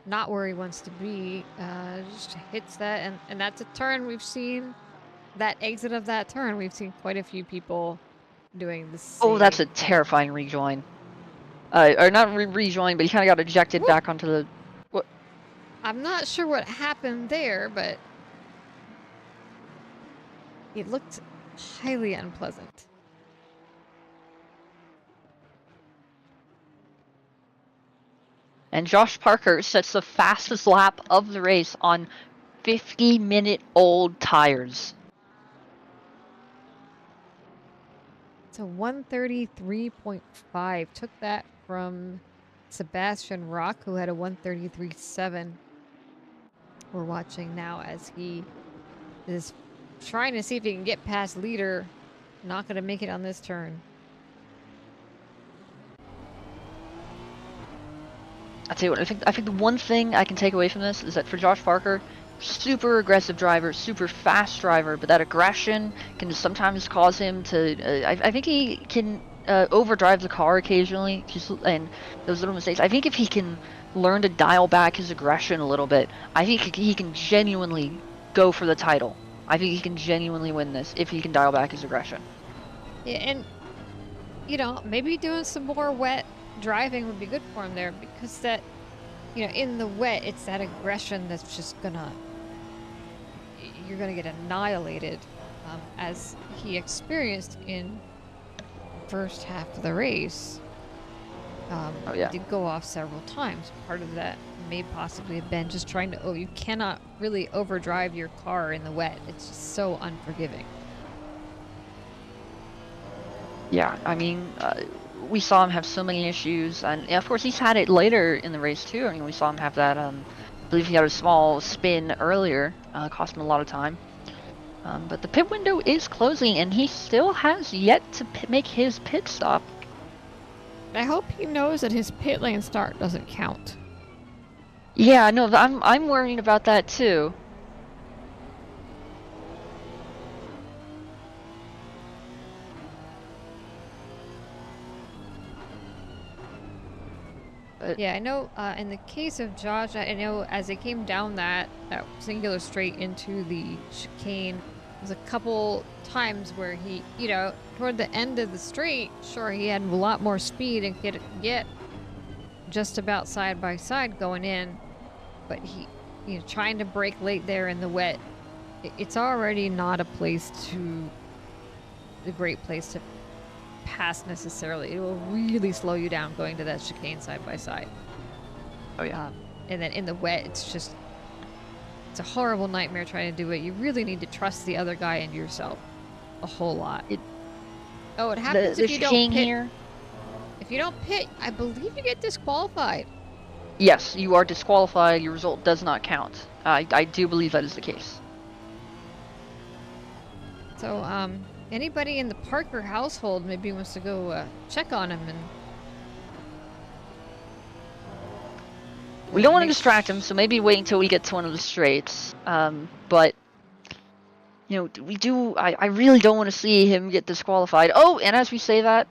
not where he wants to be. Just hits that, and that's a turn. We've seen that exit of that turn. We've seen quite a few people doing the same. Oh, that's a terrifying rejoin. Or not rejoin, but he kind of got ejected back onto the... What? I'm not sure what happened there, but it looked highly unpleasant. And Josh Parker sets the fastest lap of the race on 50-minute-old tires. It's a 133.5. Took that from Sebastian Rock, who had a 133.7. We're watching now as he is trying to see if he can get past leader. Not going to make it on this turn. I'll tell you what, I think the one thing I can take away from this is that for Josh Parker, super aggressive driver, super fast driver, but that aggression can sometimes cause him to... I think he can overdrive the car occasionally, and those little mistakes. I think if he can learn to dial back his aggression a little bit, I think he can genuinely go for the title. I think he can genuinely win this if he can dial back his aggression. Yeah, and, you know, maybe doing some more wet driving would be good for him there, because that, you know, in the wet, it's that aggression that's just you're gonna get annihilated, as he experienced in first half of the race. Oh, yeah. He did go off several times. Part of that may possibly have been just trying to, you cannot really overdrive your car in the wet. It's just so unforgiving. Yeah, I mean, we saw him have so many issues, and of course he's had it later in the race too. I mean, we saw him have that, I believe he had a small spin earlier, cost him a lot of time. But the pit window is closing, and he still has yet to make his pit stop. I hope he knows that his pit lane start doesn't count. Yeah, no, I'm worrying about that too. Yeah, I know in the case of Josh, I know as they came down that singular straight into the chicane, there's a couple times where he, you know, toward the end of the straight, sure, he had a lot more speed and could get just about side by side going in, but he, you know, trying to brake late there in the wet, it's already not a great place to pass necessarily. It will really slow you down going to that chicane side by side. Oh yeah. And then in the wet, it's a horrible nightmare trying to do it. You really need to trust the other guy and yourself a whole lot. It happens if you don't pit. Here? If you don't pit, I believe you get disqualified. Yes, you are disqualified. Your result does not count. I do believe that is the case. So, anybody in the Parker household maybe wants to go check on him and... We don't want to distract him, so maybe wait until we get to one of the straights. But, you know, I really don't want to see him get disqualified. Oh, and as we say that,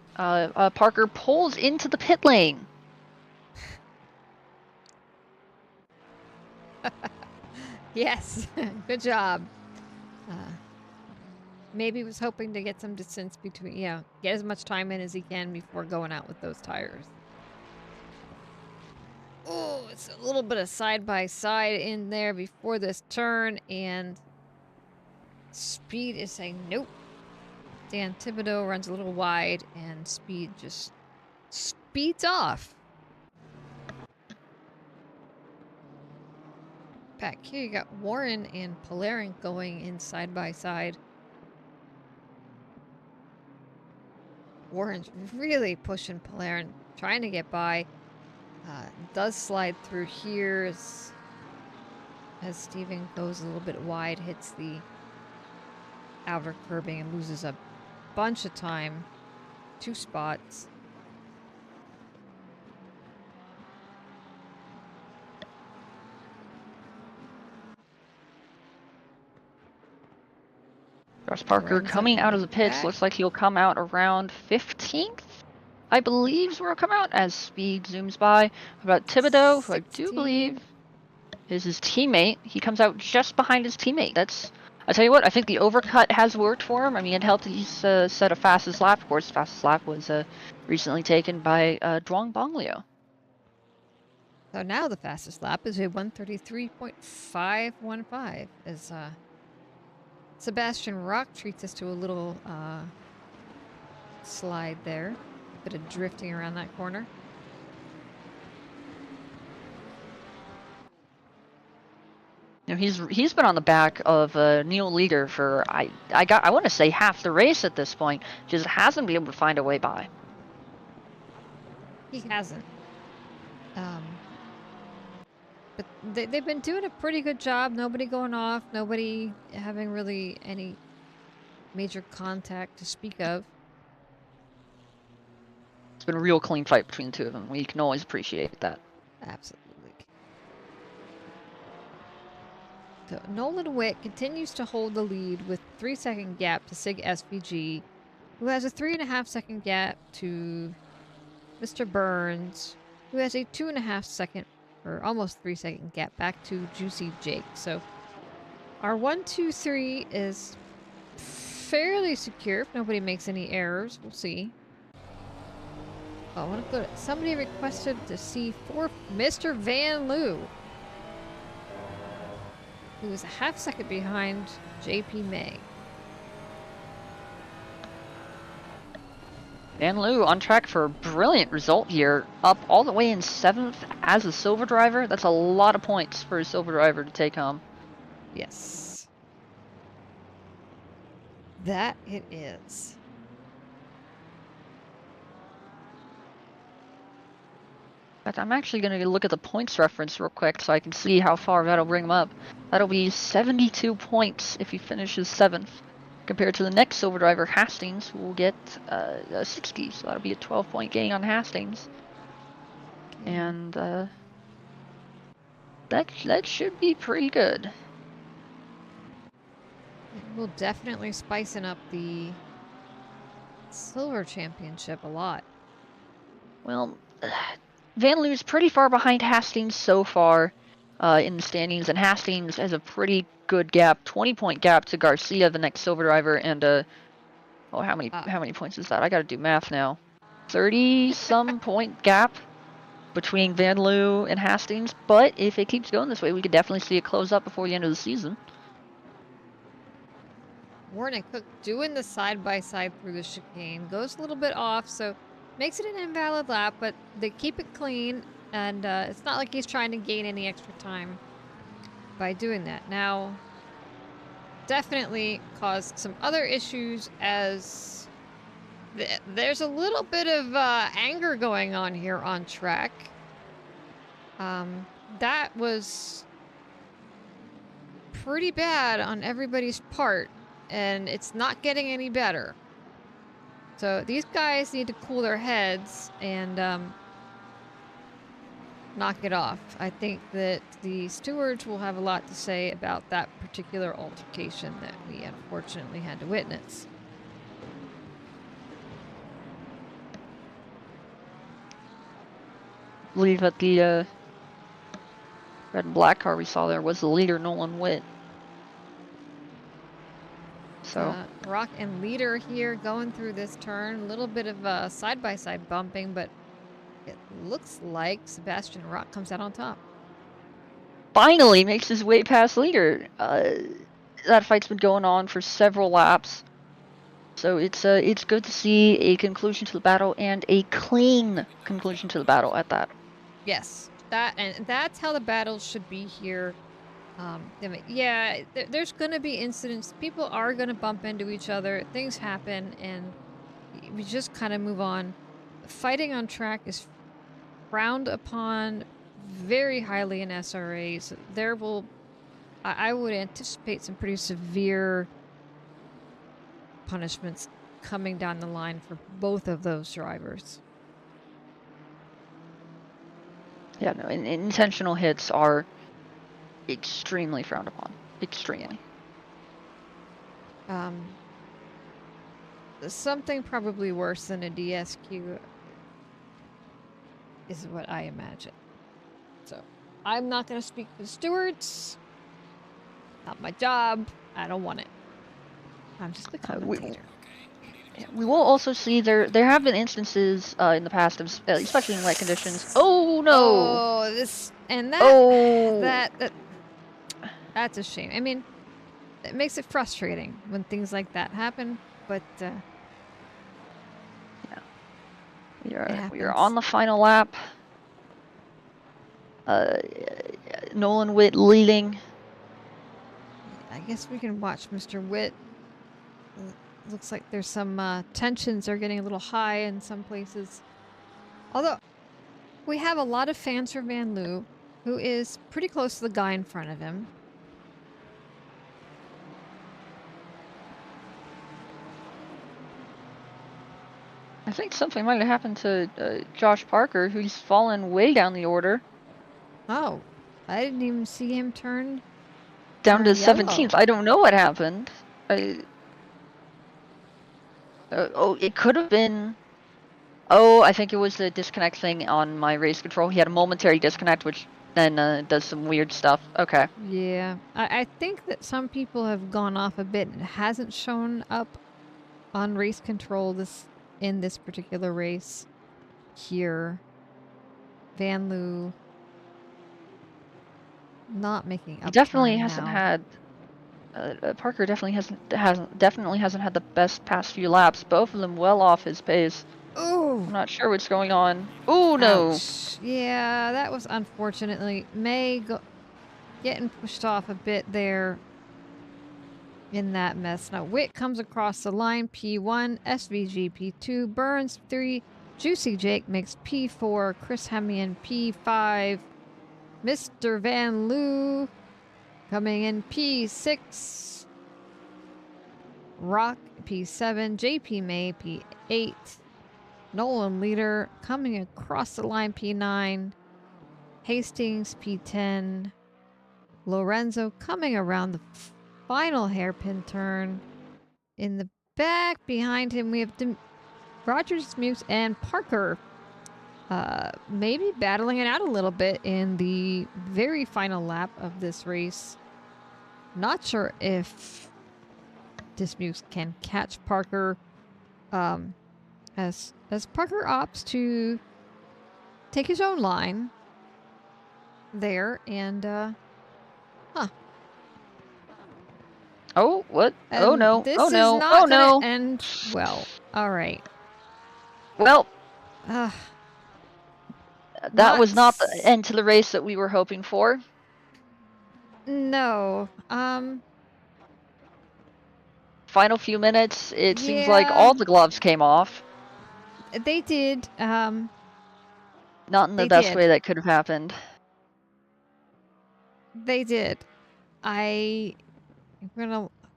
Parker pulls into the pit lane. Yes, good job. Maybe was hoping to get some distance between, get as much time in as he can before going out with those tires. Oh, it's a little bit of side-by-side in there before this turn, and Speed is saying nope. Dan Thibodeau runs a little wide, and Speed just speeds off. Back here, you got Warren and Polarin going in side-by-side. Warren's really pushing Polarin, trying to get by. Does slide through here as Steven goes a little bit wide, hits the outer curbing and loses a bunch of time. 2 spots. Josh Parker coming out of the pits. Looks like he'll come out around 15th. I believe is where he'll come out as Speed zooms by. What about Thibodeau, who I do believe is his teammate. He comes out just behind his teammate. I tell you what, I think the overcut has worked for him. I mean, it helped he's set a fastest lap. Of course, fastest lap was recently taken by Duong Bonglio. So now the fastest lap is a 1:33.515 as Sebastian Rock treats us to a little slide there. A bit of drifting around that corner. You know, he's been on the back of Neil Leader for I want to say half the race at this point. Just hasn't been able to find a way by. He hasn't. But they've been doing a pretty good job. Nobody going off. Nobody having really any major contact to speak of. It's been a real clean fight between the two of them. We can always appreciate that. Absolutely. So Nolan Witt continues to hold the lead with 3-second gap to Sig SVG, who has a 3.5-second gap to Mr. Burns, who has a 2.5-second or almost 3-second gap back to Juicy Jake. So our 1, 2, 3 is fairly secure if nobody makes any errors. We'll see. Oh, I want to go. Somebody requested to see Mr. Van Loo, who is a half-second behind JP May. Van Loo on track for a brilliant result here, up all the way in 7th as a silver driver. That's a lot of points for a silver driver to take home. Yes. That it is. In fact, I'm actually going to look at the points reference real quick so I can see how far that'll bring him up. That'll be 72 points if he finishes 7th, compared to the next silver driver, Hastings, who will get 60. So that'll be a 12-point gain on Hastings. And that should be pretty good. It will definitely spicing up the silver championship a lot. Well, Van Loo's pretty far behind Hastings so far in the standings, and Hastings has a pretty good gap, 20-point gap to Garcia, the next silver driver, and how many points is that? I got to do math now. 30-some point gap between Van Loo and Hastings, but if it keeps going this way, we could definitely see it close up before the end of the season. Warren and Cook doing the side-by-side through the chicane. Goes a little bit off, so makes it an invalid lap, but they keep it clean, and it's not like he's trying to gain any extra time by doing that. Now, definitely caused some other issues as there's a little bit of anger going on here on track. That was pretty bad on everybody's part, and it's not getting any better. So these guys need to cool their heads and knock it off. I think that the stewards will have a lot to say about that particular altercation that we unfortunately had to witness. I believe that the red and black car we saw there was the leader, Nolan Witt. So Rock and Leader here going through this turn. A little bit of side-by-side bumping, but it looks like Sebastian Rock comes out on top. Finally makes his way past Leader. That fight's been going on for several laps. So it's good to see a conclusion to the battle, and a clean conclusion to the battle at that. Yes, that's how the battles should be here. Yeah, there's going to be incidents. People are going to bump into each other. Things happen, and we just kind of move on. Fighting on track is frowned upon very highly in SRAs. I would anticipate some pretty severe punishments coming down the line for both of those drivers. Yeah, no, intentional hits are extremely frowned upon. Extremely. Something probably worse than a DSQ is what I imagine. So I'm not going to speak for the stewards. Not my job. I don't want it. I'm just the commentator. We will also see there have been instances in the past of especially in wet conditions. Oh no! Oh, that's a shame. I mean, it makes it frustrating when things like that happen. But yeah, we are on the final lap. Nolan Witt leading. I guess we can watch Mr. Witt. Looks like there's some tensions are getting a little high in some places. Although we have a lot of fans for Van Loo, who is pretty close to the guy in front of him. I think something might have happened to Josh Parker, who's fallen way down the order. Oh, I didn't even see him turn Down to yellow. 17th. I don't know what happened. It could have been... Oh, I think it was the disconnect thing on my race control. He had a momentary disconnect, which then does some weird stuff. Okay. Yeah, I think that some people have gone off a bit and it hasn't shown up on race control in this particular race here. Van Loo not making up. He definitely time hasn't now. had... Parker definitely hasn't had the best past few laps. Both of them well off his pace. Ooh. I'm not sure what's going on. Oh no! Ouch. Yeah, that was unfortunately getting pushed off a bit there in that mess. Now Witt comes across the line, P1, SVG P2, Burns 3, Juicy Jake makes P4, Chris Hemian P5, Mr. Van Loo coming in P6, Rock P7, JP May P8, Nolan Leader coming across the line P9, Hastings P10, Lorenzo coming around the final hairpin turn. In the back behind him we have Rogers, Muse, and Parker maybe battling it out a little bit in the very final lap of this race. Not sure if Dismukes can catch Parker as Parker opts to take his own line there and Oh, what? and Oh no! this Oh is no! not Oh no! gonna end well. All right. Well, Ugh. that was not the end to the race that we were hoping for. No. Final few minutes, it seems like Yeah. all the gloves came off. They did. Not in the They best did. way that could have happened. They did.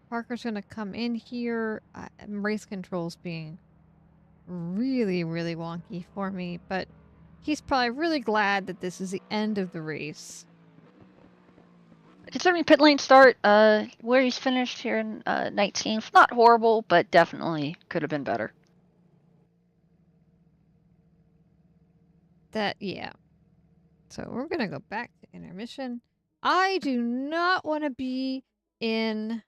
Parker's gonna come in here. Race controls being really, really wonky for me, but he's probably really glad that this is the end of the race. Considering pit lane start, where he's finished here in 19th, not horrible, but definitely could have been better. Yeah. So we're gonna go back to intermission. I do not want to be in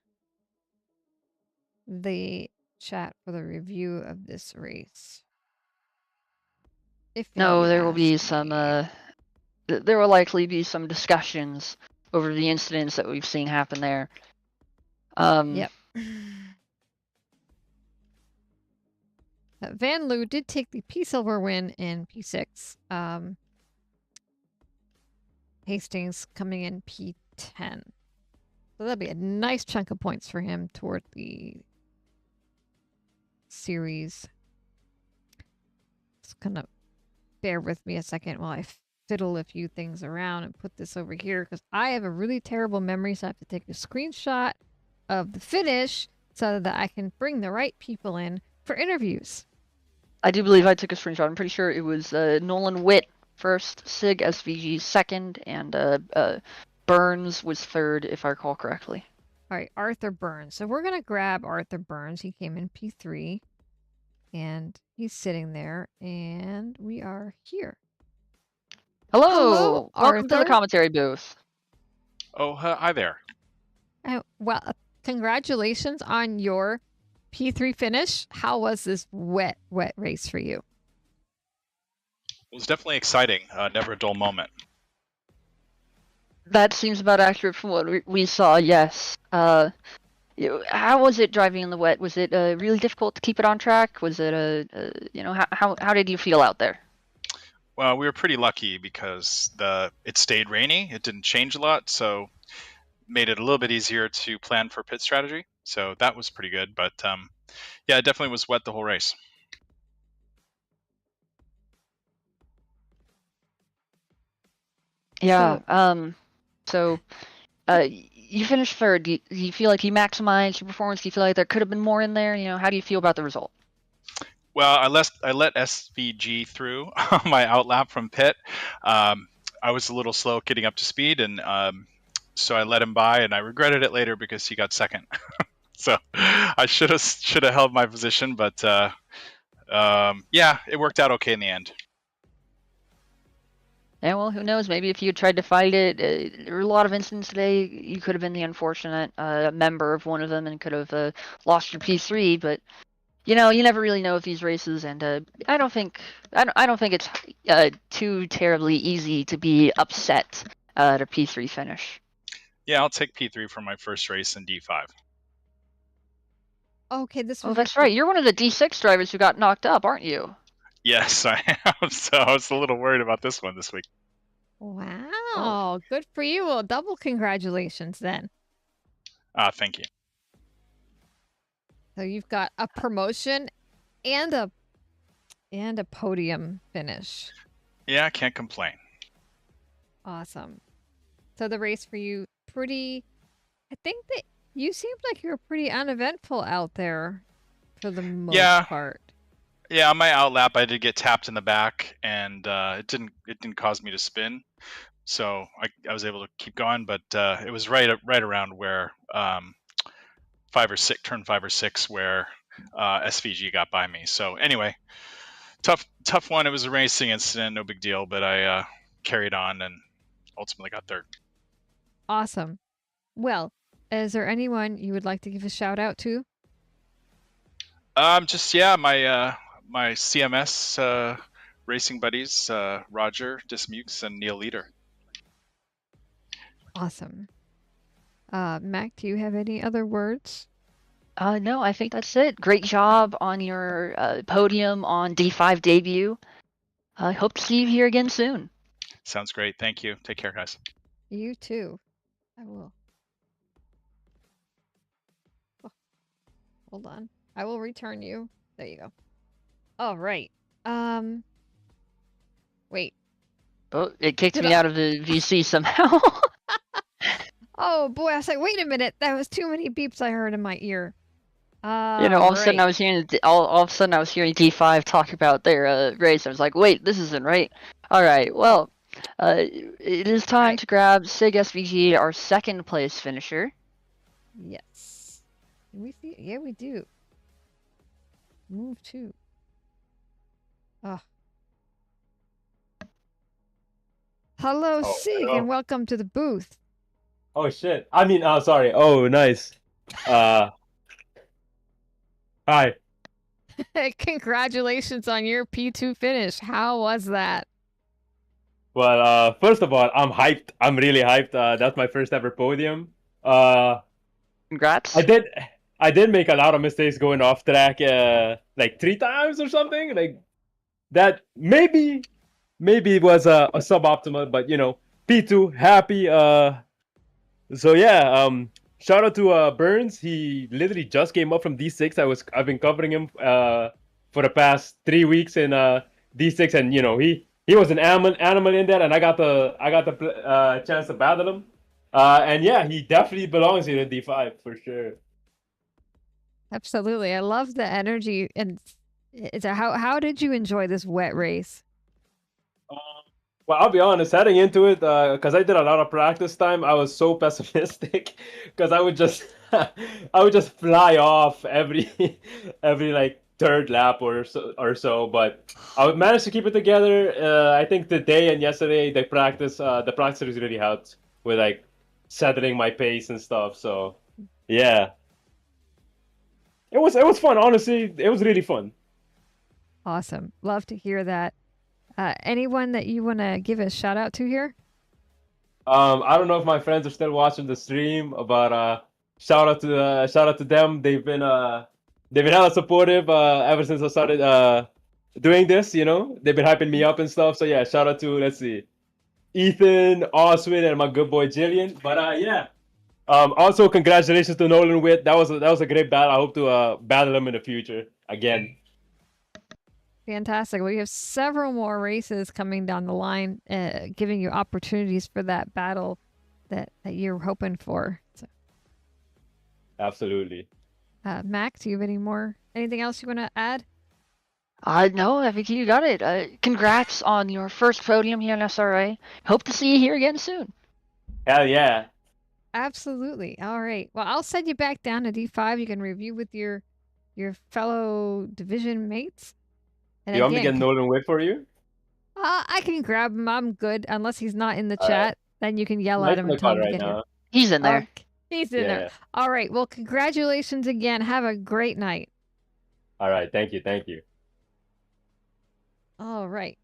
the chat for the review of this race. No, there will be some, there will likely be some discussions over the incidents that we've seen happen there. Yep. Van Loo did take the P-Silver win in P6. Hastings coming in P10. So that'll be a nice chunk of points for him toward the series. Just kind of bear with me a second while I fiddle a few things around and put this over here because I have a really terrible memory, so I have to take a screenshot of the finish so that I can bring the right people in for interviews. I do believe I took a screenshot. I'm pretty sure it was Nolan Witt first, Sig SVG second, and Burns was third, if I recall correctly. All right, Arthur Burns. So we're going to grab Arthur Burns. He came in P3, and he's sitting there, and we are here. Hello, welcome to the Arthur. commentary booth. Oh, hi there. Well, congratulations on your P3 finish. How was this wet race for you? It was definitely exciting. Never a dull moment. That seems about accurate from what we saw. Yes. How was it driving in the wet? Was it really difficult to keep it on track? Was it how did you feel out there? Well, we were pretty lucky because it stayed rainy. It didn't change a lot, so made it a little bit easier to plan for pit strategy. So that was pretty good. But yeah, it definitely was wet the whole race. Yeah. So, you finished third. Do you feel like you maximized your performance? Do you feel like there could have been more in there? How do you feel about the result? Well, I let SVG through on my outlap from pit. I was a little slow getting up to speed, and so I let him by, and I regretted it later because he got second. So I should have held my position, but yeah, it worked out okay in the end. Yeah, well, who knows? Maybe if you had tried to fight it, there were a lot of incidents today. You could have been the unfortunate member of one of them and could have lost your P3. But you never really know with these races, and I don't think it's too terribly easy to be upset at a P3 finish. Yeah, I'll take P3 for my first race in D5. Okay, this was. Oh, that's right. You're one of the D6 drivers who got knocked up, aren't you? Yes, I am. So I was a little worried about this one this week. Wow, good for you. Well, double congratulations then. Thank you. So you've got a promotion and a podium finish. Yeah, I can't complain. Awesome. So the race for you, I think that you seemed like you were pretty uneventful out there for the most part. Yeah, on my outlap, I did get tapped in the back, and it didn't cause me to spin, so I was able to keep going. But it was right around where turn 5 or 6, where SVG got by me. So anyway, tough one. It was a racing incident, no big deal. But I carried on and ultimately got third. Awesome. Well, is there anyone you would like to give a shout out to? My CMS racing buddies, Roger Dismukes and Neil Leader. Awesome. Mac, do you have any other words? No, I think that's it. Great job on your podium on D5 debut. I hope to see you here again soon. Sounds great. Thank you. Take care, guys. You too. I will. Oh, hold on. I will return you. There you go. All right. Wait. Oh, it kicked me out of the VC somehow. Oh boy, I was like, wait a minute. That was too many beeps I heard in my ear. All of a sudden I was hearing all of a sudden I was hearing D5 talk about their race. I was like, wait, this isn't right. All right, well, it is time to grab Sig SVG, our second place finisher. Yes. Can we see? Yeah, we do. Move 2. Hello, Sig, hello. and welcome to the booth. Oh shit. I mean, sorry. Oh, nice. Hi. Congratulations on your P2 finish. How was that? Well, first of all, I'm hyped. I'm really hyped. That's my first ever podium. Congrats. I did make a lot of mistakes going off track, like 3 times or something. Like that maybe it was a suboptimal, but P2 happy. So yeah, shout out to Burns. He literally just came up from D6. I've been covering him for the past 3 weeks in D6, and he was an animal in there, and I got the chance to battle him. And yeah, he definitely belongs here in D5 for sure. Absolutely. I love the energy. And how did you enjoy this wet race? Well, I'll be honest, heading into it, because I did a lot of practice time, I was so pessimistic because I would just fly off every like third lap or so, but I managed to keep it together. I think today and yesterday the practice really helped with like settling my pace and stuff. So yeah, it was fun. Honestly, it was really fun. Awesome. Love to hear that. Anyone that you want to give a shout out to here? I don't know if my friends are still watching the stream, but shout out to them. They've been hella supportive ever since I started doing this. You know, they've been hyping me up and stuff. So yeah, shout out to, let's see, Ethan, Oswin, and my good boy Jillian. But yeah. Also, congratulations to Nolan Witt. That was a great battle. I hope to battle him in the future again. Fantastic. We have several more races coming down the line, giving you opportunities for that battle that you're hoping for. So, Absolutely. Mac, do you have anything else you want to add? No, I think you got it. Congrats on your first podium here in SRA. Hope to see you here again soon. Hell yeah. Absolutely. All right. Well, I'll send you back down to D5. You can review with your fellow division mates. And You want me to get Nolan Witt for you? I can grab him. I'm good. Unless he's not in the chat, then you can yell at him and tell him to get here. He's in there. He's in there. All right. Well, congratulations again. Have a great night. All right. Thank you. Thank you. All right.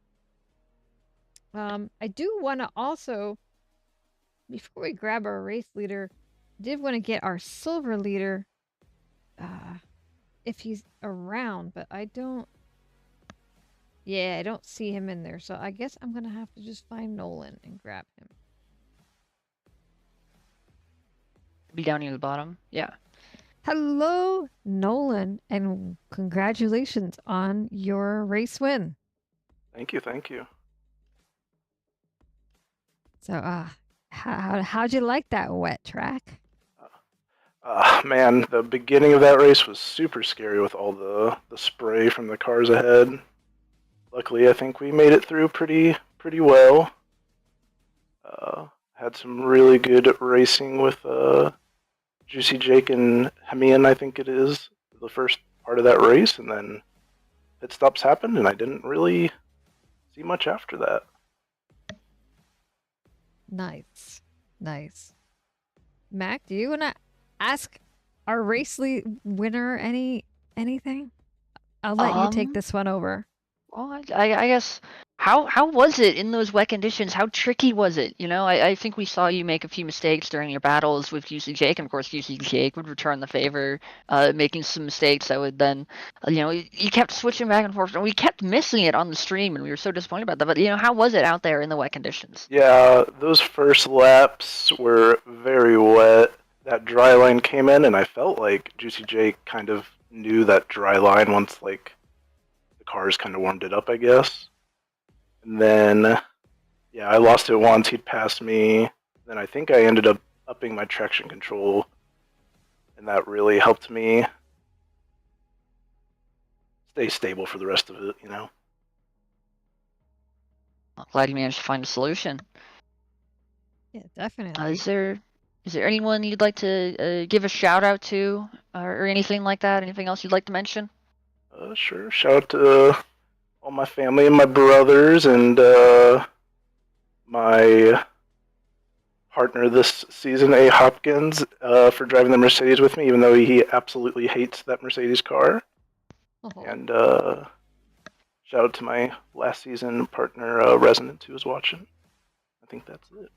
I do want to also, before we grab our race leader, did want to get our silver leader, if he's around, but I don't. Yeah, I don't see him in there, so I guess I'm gonna have to just find Nolan and grab him. Be down near the bottom. Yeah. Hello, Nolan, and congratulations on your race win. Thank you, thank you. So, how'd you like that wet track? Man, the beginning of that race was super scary with all the spray from the cars ahead. Luckily, I think we made it through pretty well. Had some really good racing with Juicy Jake and Hemian, I think it is, the first part of that race, and then pit stops happened, and I didn't really see much after that. Nice. Mac, do you want to ask our race winner anything? I'll let you take this one over. Well, I guess, how was it in those wet conditions? How tricky was it? You know, I think we saw you make a few mistakes during your battles with UC Jake, and of course UC Jake would return the favor, making some mistakes that would then, you kept switching back and forth, and we kept missing it on the stream, and we were so disappointed about that. But, how was it out there in the wet conditions? Yeah, those first laps were very wet. That dry line came in, and I felt like Juicy Jake kind of knew that dry line once, like, cars kind of warmed it up, I guess. And then, yeah, I lost it once. He'd passed me. Then I think I ended up upping my traction control, and that really helped me stay stable for the rest of it, I'm glad you managed to find a solution. Yeah, definitely. Is there anyone you'd like to give a shout out to, or anything like that? Anything else you'd like to mention? Sure. Shout out to all my family and my brothers and my partner this season, A. Hopkins, for driving the Mercedes with me, even though he absolutely hates that Mercedes car. And shout out to my last season partner, Resonance, who was watching. I think that's it.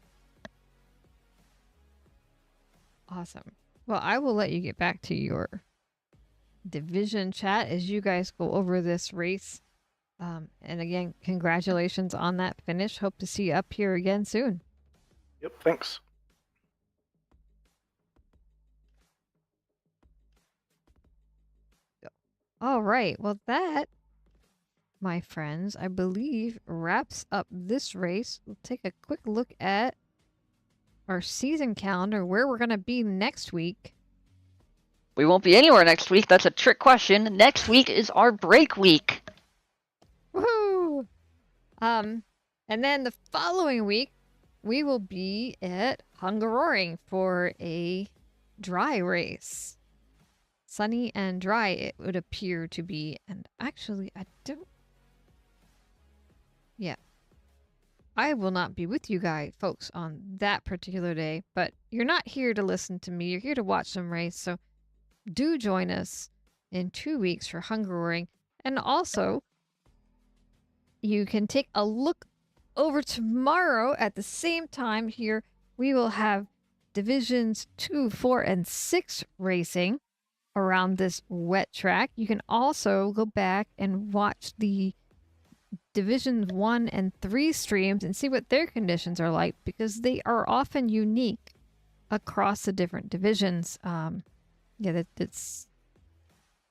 Awesome. Well, I will let you get back to your division chat as you guys go over this race. And again, congratulations on that finish. Hope to see you up here again soon. Yep, thanks. All right. Well, that, my friends, I believe wraps up this race. We'll take a quick look at our season calendar, where we're going to be next week. We won't be anywhere next week. That's a trick question. Next week is our break week. Woohoo! And then the following week, we will be at Hungaroring for a dry race. sunny and dry, it would appear to be. And actually, I will not be with you guys, folks, on that particular day, but you're not here to listen to me. You're here to watch them race. So do join us in 2 weeks for Hungaroring. And also, you can take a look over tomorrow at the same time here. We will have Divisions 2, 4, and 6 racing around this wet track. You can also go back and watch the Divisions 1 and 3 streams and see what their conditions are like, because they are often unique across the different divisions. It's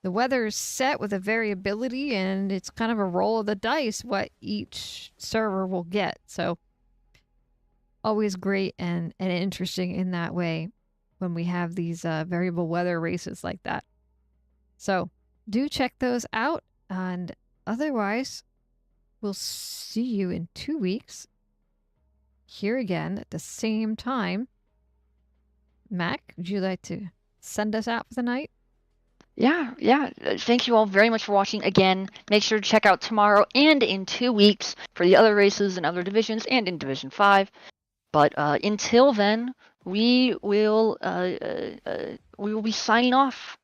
the weather's set with a variability, and it's kind of a roll of the dice what each server will get. So always great and interesting in that way when we have these variable weather races like that. So do check those out, and otherwise we'll see you in 2 weeks here again at the same time. Mac, would you like to send us out for the night? Yeah. Thank you all very much for watching. Again, make sure to check out tomorrow and in 2 weeks for the other races in other divisions and in Division 5. But until then, we will be signing off.